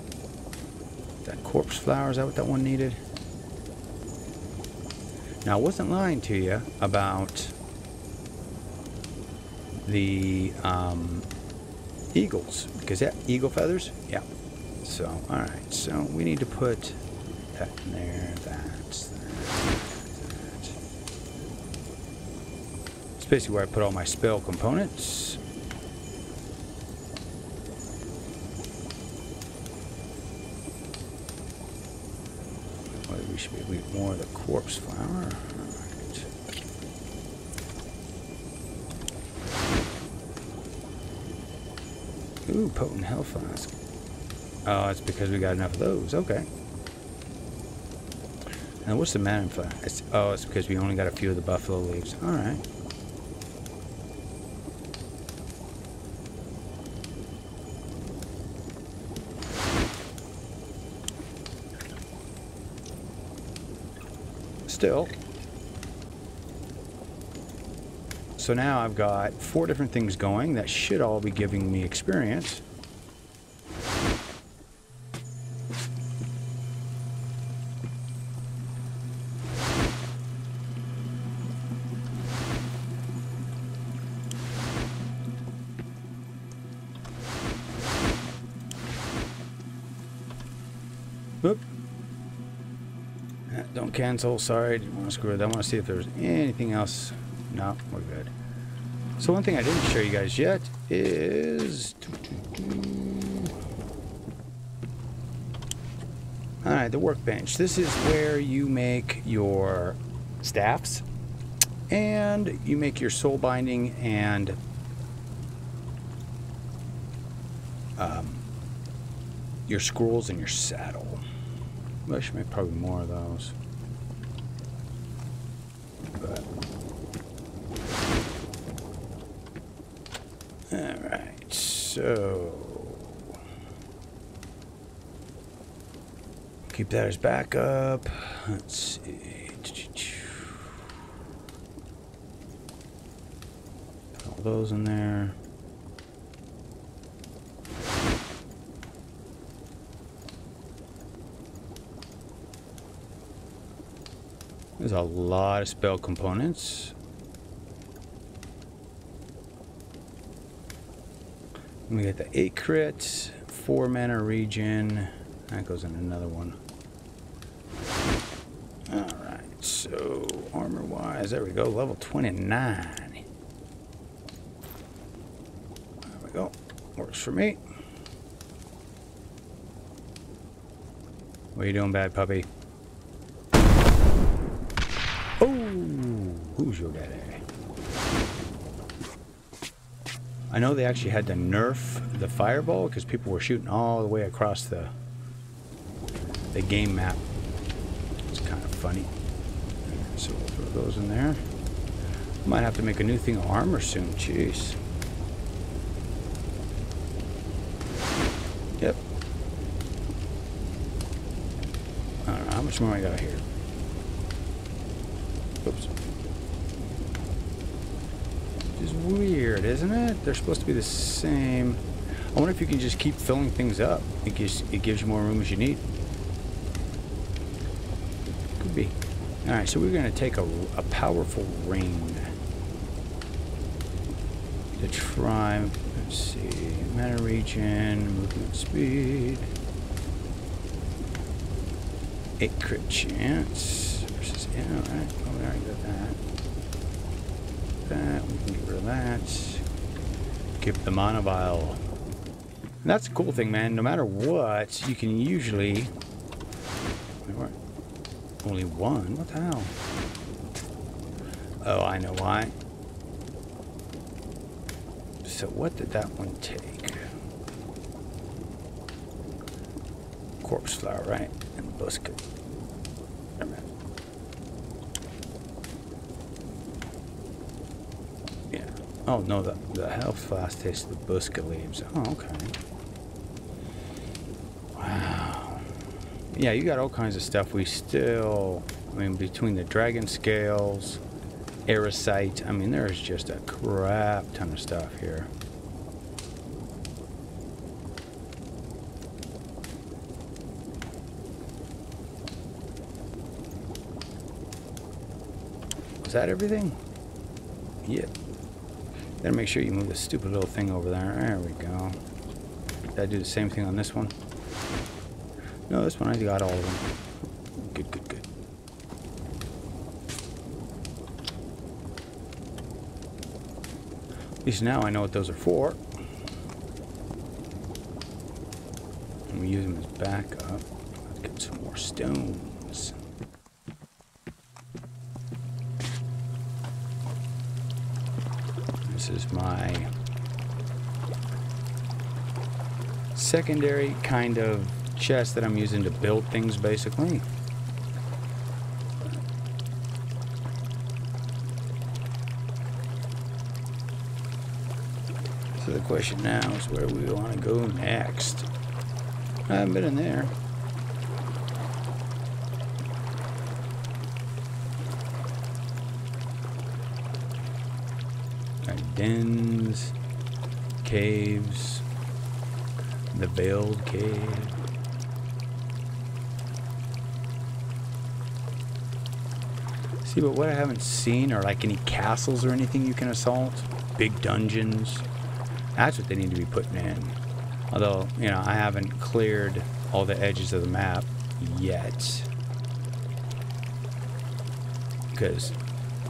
That corpse flower, is that what that one needed? Now, I wasn't lying to you about the eagles, because yeah, eagle feathers. Yeah. So, all right. So we need to put that in there. That's basically where I put all my spell components. Well, we should be more of the corpse flower. Alright. Ooh, potent health flask. Oh, that's because we got enough of those. Okay. And what's the mana flask? Oh, it's because we only got a few of the buffalo leaves. Alright. Still. So now I've got 4 different things going that should all be giving me experience. Whoop. Don't cancel, sorry, didn't want to screw it. I want to see if there's anything else. No, we're good. So one thing I didn't show you guys yet is... Alright, the workbench. This is where you make your staffs, and you make your soul binding and your scrolls and your saddle. I should make probably more of those. But so keep that as backup. Let's see. Put all those in there. There's a lot of spell components. We got the 8 crit, 4 mana regen. That goes in another one. Alright, so armor wise, there we go, level 29. There we go. Works for me. What are you doing, bad puppy? Oh, who's your daddy? I know they actually had to nerf the fireball because people were shooting all the way across the game map. It's kind of funny. So we'll throw those in there. Might have to make a new thing of armor soon. Jeez. Yep. I don't know how much more I got here. Oops. Which is weird, isn't it? They're supposed to be the same. I wonder if you can just keep filling things up. It gives you more room as you need. Could be. Alright, so we're going to take a powerful ring to try. Let's see. Mana regen, movement speed. 8 crit chance versus. Yeah, alright. Oh, we already got that. That we can get rid of that. Keep the mana vial. And that's the cool thing, man. No matter what, you can usually. Only one? What the hell? Oh, I know why. So what did that one take? Corpse flower, right? And busket. Yeah. Oh no, the health flask tastes the busket leaves. Oh, okay. Wow. Yeah, you got all kinds of stuff. We still, I mean, between the dragon scales, aerosite, I mean, there's just a crap ton of stuff here. Is that everything? Yep. Gotta make sure you move this stupid little thing over there. There we go. Did I do the same thing on this one? No, this one I got all of them. Good, good, good. At least now I know what those are for. And we use them as backup. Let's get some more stones. This is my secondary kind of chest that I'm using to build things, basically. So the question now is where we want to go next. I haven't been in there. Dens, caves, the Veiled Cave. See, but what I haven't seen are like any castles or anything you can assault. Big dungeons. That's what they need to be putting in. Although, you know, I haven't cleared all the edges of the map yet. Because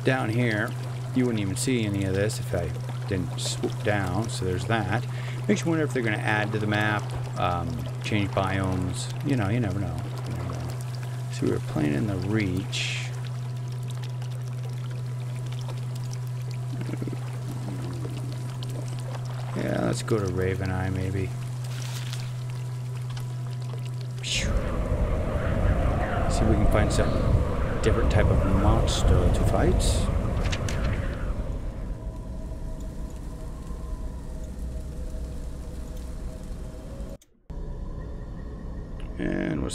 down here, you wouldn't even see any of this if I didn't swoop down. So there's that. Makes you wonder if they're going to add to the map, change biomes. You know, you never know. You never know. So we were playing in the Reach. Yeah, let's go to Raven Eye maybe. See if we can find some different type of monster to fight.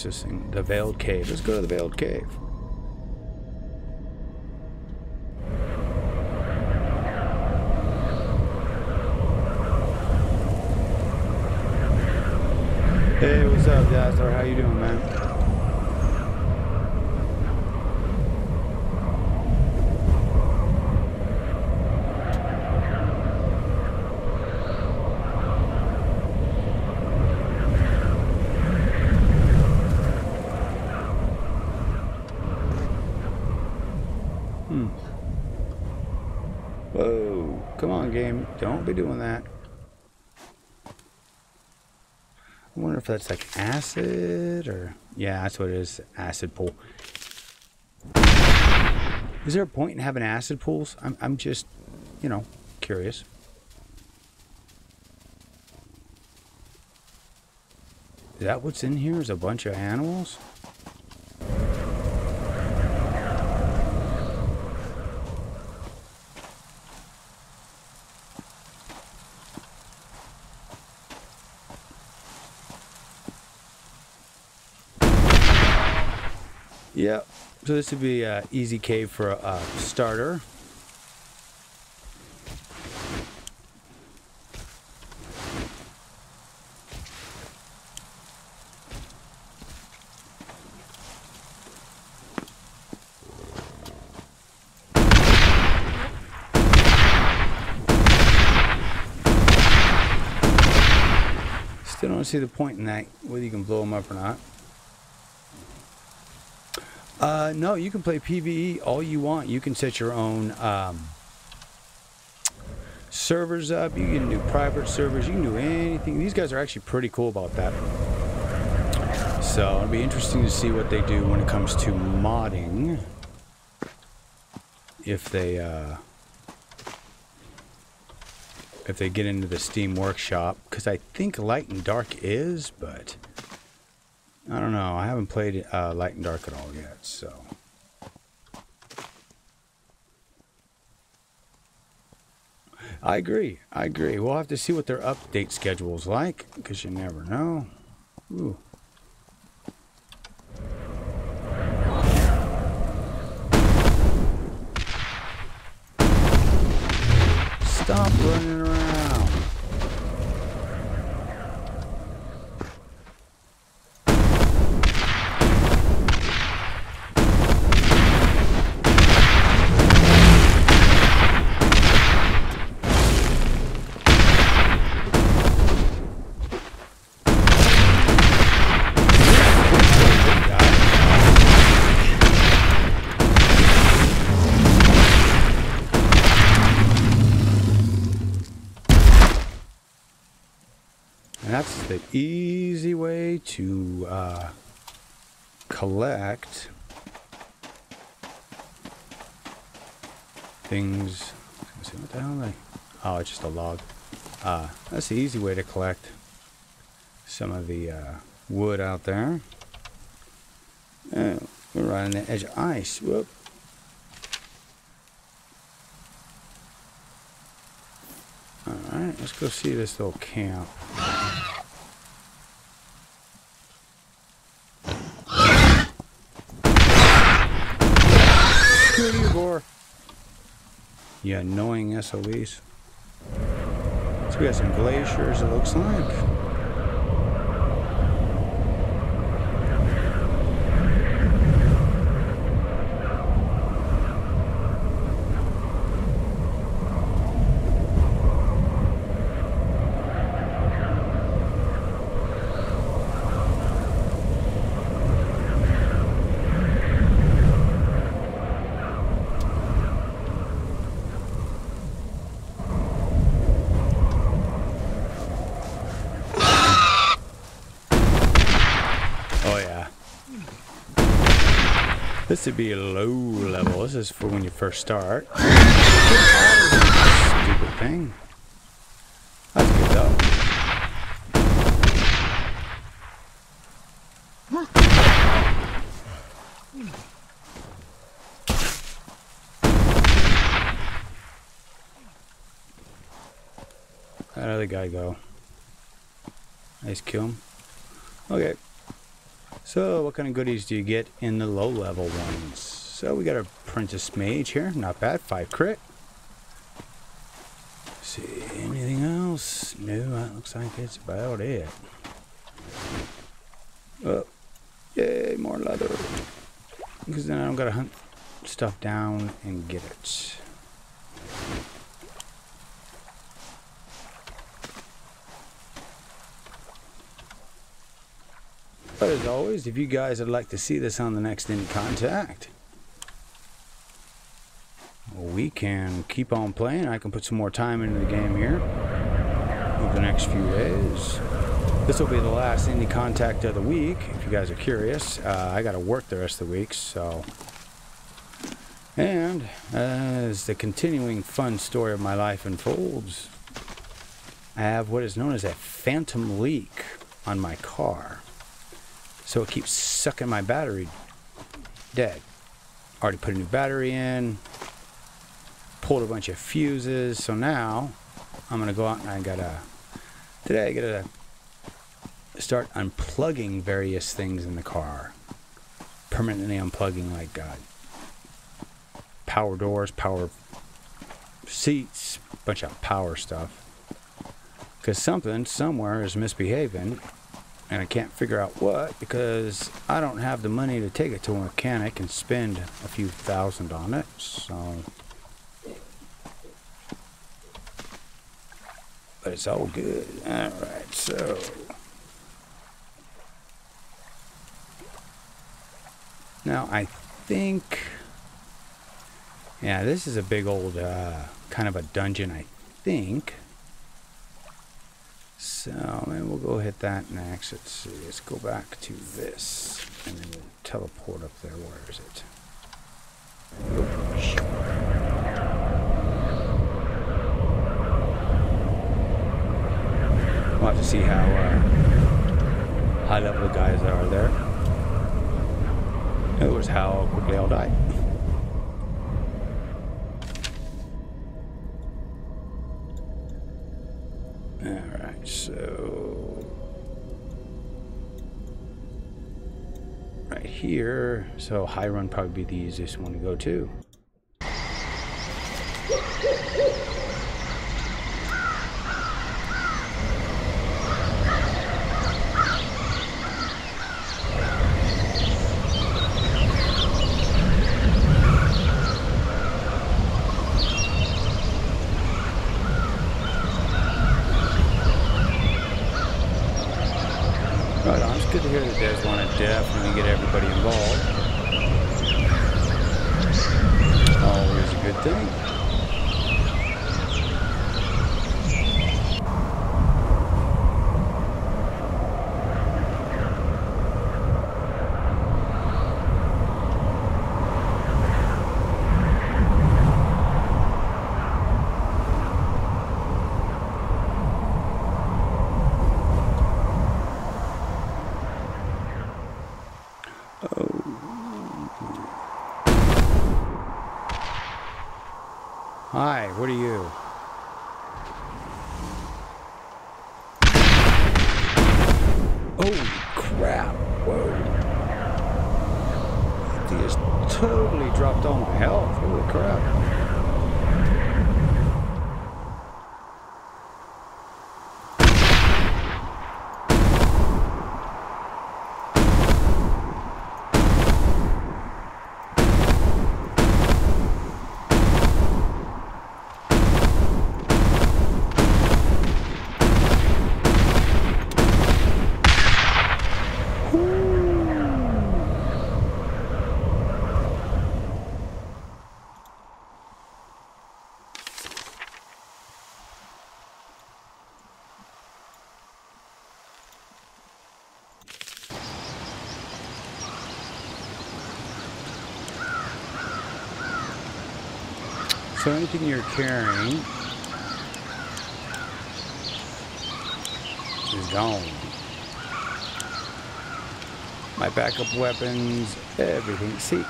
accessing the Veiled Cave. Let's go to the Veiled Cave. Hey, what's up, Dazzler? How you doing, man? Whoa, come on, game. Don't be doing that. I wonder if that's like acid or... Yeah, that's what it is. Acid pool. Is there a point in having acid pools? I'm just, you know, curious. Is that what's in here? Is a bunch of animals? Yep. So this would be an easy cave for a starter. Still don't see the point in that, whether you can blow them up or not. No, you can play PvE all you want. You can set your own servers up. You can do private servers. You can do anything. These guys are actually pretty cool about that. So it'll be interesting to see what they do when it comes to modding. If they get into the Steam Workshop, because I think Light and Dark is, but I don't know. I haven't played Light and Dark at all yet, so. I agree. I agree. We'll have to see what their update schedule is like, because you never know. Ooh. Stop running around. That's the easy way to collect things. What the hell are they? Oh, it's just a log. That's the easy way to collect some of the wood out there. Oh, we're right on the edge of ice. Whoop. Alright, let's go see this little camp. Kill you, boar. You annoying SOBs. So we got some glaciers, it looks like. This would be a low level. This is for when you first start. Stupid thing. That's good though. That other guy go. Nice kill him. Okay. So what kind of goodies do you get in the low level ones? So we got our apprentice mage here, not bad, 5 crit. Let's see, anything else? No, that looks like it's about it. Oh, yay, more leather. Because then I don't gotta hunt stuff down and get it. But as always, if you guys would like to see this on the next In Contact, we can keep on playing. I can put some more time into the game here over the next few days. This will be the last Indie Contact of the week, if you guys are curious. I got to work the rest of the week, so. And as the continuing fun story of my life unfolds, I have what is known as a phantom leak on my car. So it keeps sucking my battery dead. Already put a new battery in, pulled a bunch of fuses, so now I'm gonna go out and today I gotta start unplugging various things in the car. Permanently unplugging, like power doors, power seats, a bunch of power stuff. Because something somewhere is misbehaving, and I can't figure out what, because I don't have the money to take it to a mechanic and spend a few thousand on it. So, but it's all good. Alright, so now I think, yeah, this is a big old kind of a dungeon, I think. So maybe we'll go hit that next. Let's see. Let's go back to this, and then we'll teleport up there. Where is it? We'll have to see how high level the guys are there. In other words, how quickly I'll die. Alright, so right here, so high run probably be the easiest one to go to. Good to hear that you guys want to definitely get everybody involved. Always a good thing. Hi, what are you? Holy crap, whoa. He just totally dropped all my health, holy crap. So anything you're carrying is gone. My backup weapons, everything. See?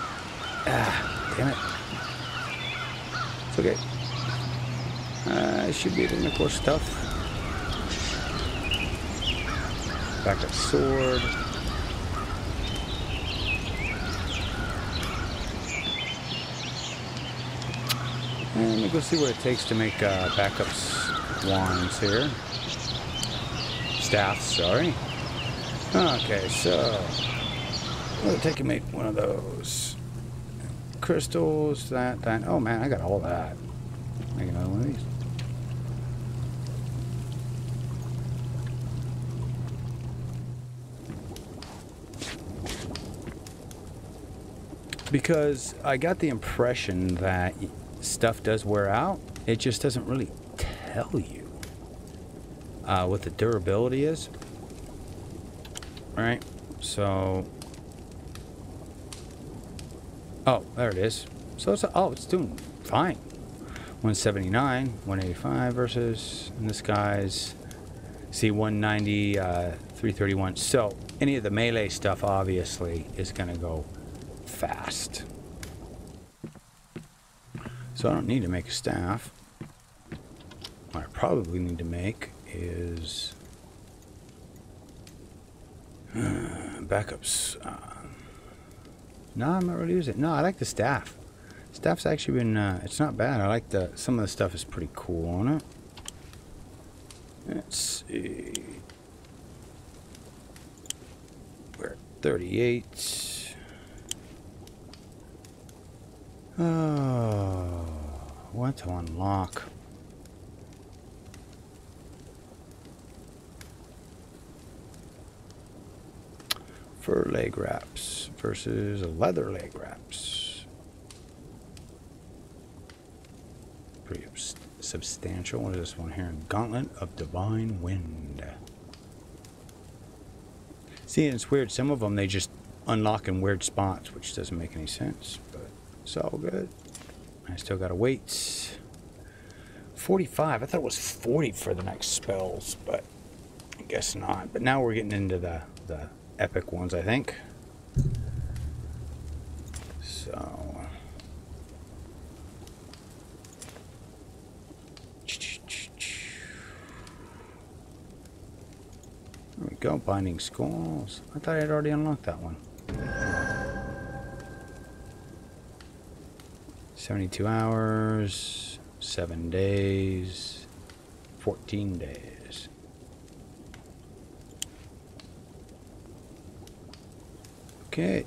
Damn it. It's okay. I should be able to make more stuff. Backup sword. And let me go see what it takes to make backups wands here. Staffs, sorry. Okay, so what would it take to make one of those? Crystals, that. Oh man, I got all that. Make another one of these. Because I got the impression that stuff does wear out. It just doesn't really tell you what the durability is. Alright, so... Oh, there it is. So it's, it's doing fine. 179, 185 versus, and this guy's, see, 190, 331. So any of the melee stuff obviously is going to go fast. So I don't need to make a staff. What I probably need to make is backups. No, I'm not really using it. No, I like the staff. Staff's actually been, it's not bad. I like some of the stuff is pretty cool on it. Let's see. We're at 38. Oh, what to unlock? Fur leg wraps versus leather leg wraps. Pretty substantial. What is this one here? Gauntlet of Divine Wind. See, it's weird. Some of them, they just unlock in weird spots, which doesn't make any sense. But it's all good. I still got to wait. 45. I thought it was 40 for the next spells, but I guess not. But now we're getting into the epic ones, I think. So there we go. Binding Skulls. I thought I had already unlocked that one. 72 hours, 7 days, 14 days. Okay.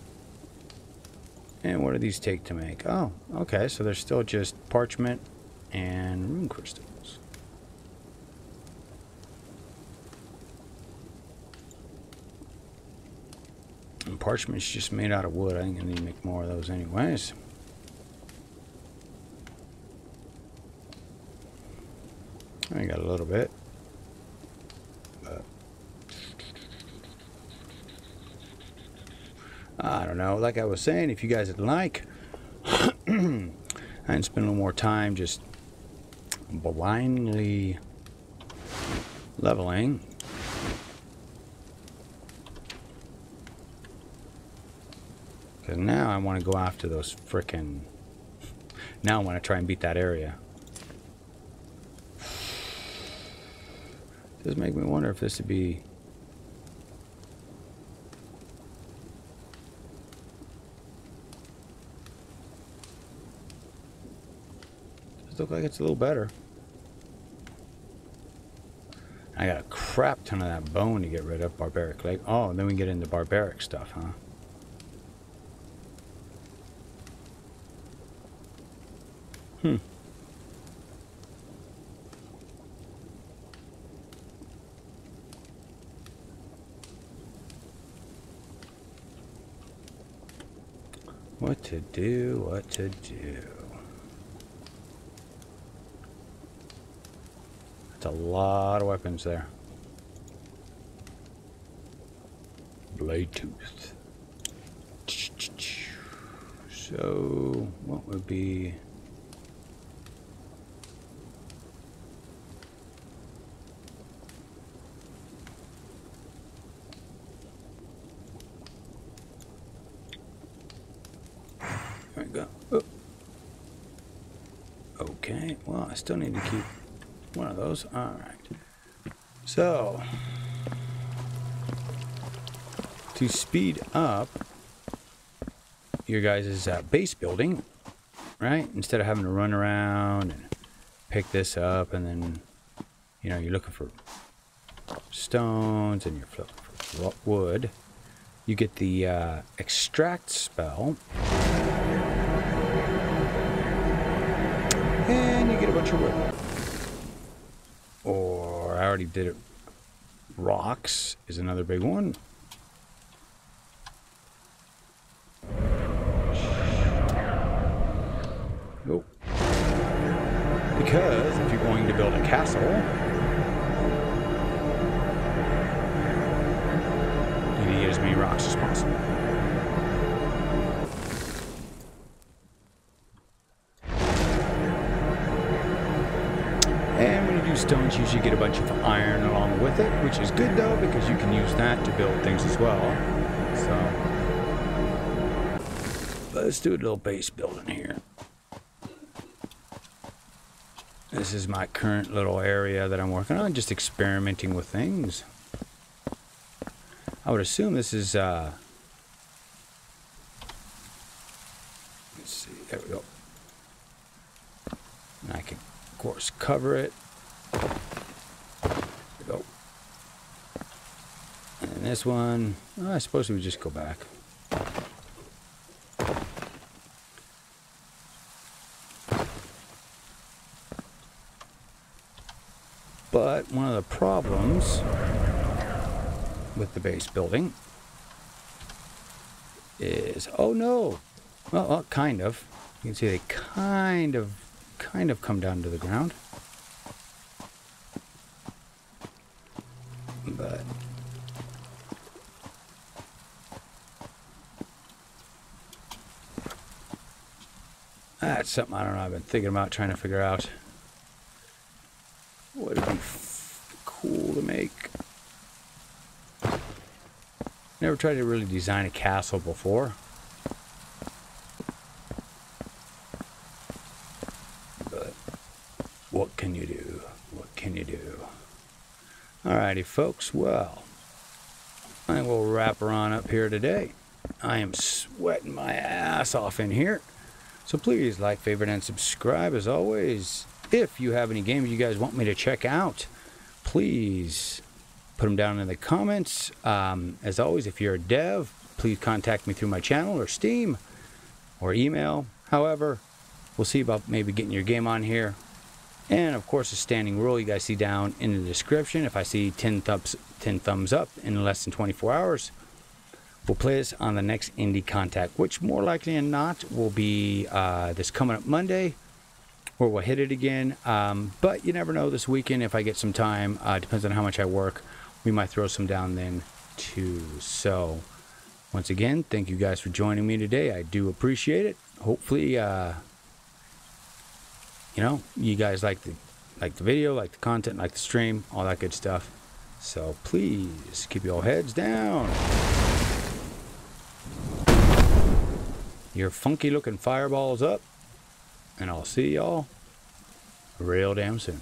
And what do these take to make? Oh, okay. So they're still just parchment and rune crystals. And parchment's just made out of wood. I think I need to make more of those anyways. I got a little bit. But I don't know. Like I was saying, if you guys would like, I can spend a little more time just blindly leveling. Because now I want to go after those frickin'... Now I want to try and beat that area. Does make me wonder if this would be... Does look like it's a little better. I got a crap ton of that bone to get rid of. Barbaric leg. Oh, and then we get into barbaric stuff, huh? What to do, what to do. That's a lot of weapons there. Blade tooth. So, what would be... There we go. Oh. Okay, well, I still need to keep one of those. Alright. So, to speed up your guys' base building, right? Instead of having to run around and pick this up, and then, you know, you're looking for stones and you're looking for wood. You get the extract spell, and you get a bunch of wood. Or I already did it. Rocks is another big one. Nope. Because if you're going to build a castle, you need as many rocks as possible. And when you do stones, you usually get a bunch of iron along with it, which is good though, because you can use that to build things as well. So let's do a little base building here. This is my current little area that I'm working on, just experimenting with things. I would assume this is, let's see, there we go. And I can, of course, cover it. There we go. And then this one, well, I suppose we would just go back. But one of the problems with the base building is, oh no, well, kind of. You can see they kind of come down to the ground. But that's something I don't know. I've been thinking about trying to figure out what would be cool to make. Never tried to really design a castle before. But what can you do? What can you do? Alrighty, folks. Well, I will wrap her on up here today. I am sweating my ass off in here. So please like, favorite, and subscribe as always. If you have any games you guys want me to check out, please put them down in the comments. As always, if you're a dev, please contact me through my channel or Steam or email. However, we'll see about maybe getting your game on here. And of course, a standing rule you guys see down in the description. If I see 10 thumbs up in less than 24 hours, we'll play this on the next Indie Contact, which more likely than not will be this coming up Monday, or we'll hit it again. But you never know, this weekend, if I get some time, depends on how much I work, we might throw some down then too. So once again, thank you guys for joining me today. I do appreciate it. Hopefully, you know, you guys like the video, like the content, like the stream, all that good stuff. So please keep your heads down. Your funky looking fireballs up. And I'll see y'all real damn soon.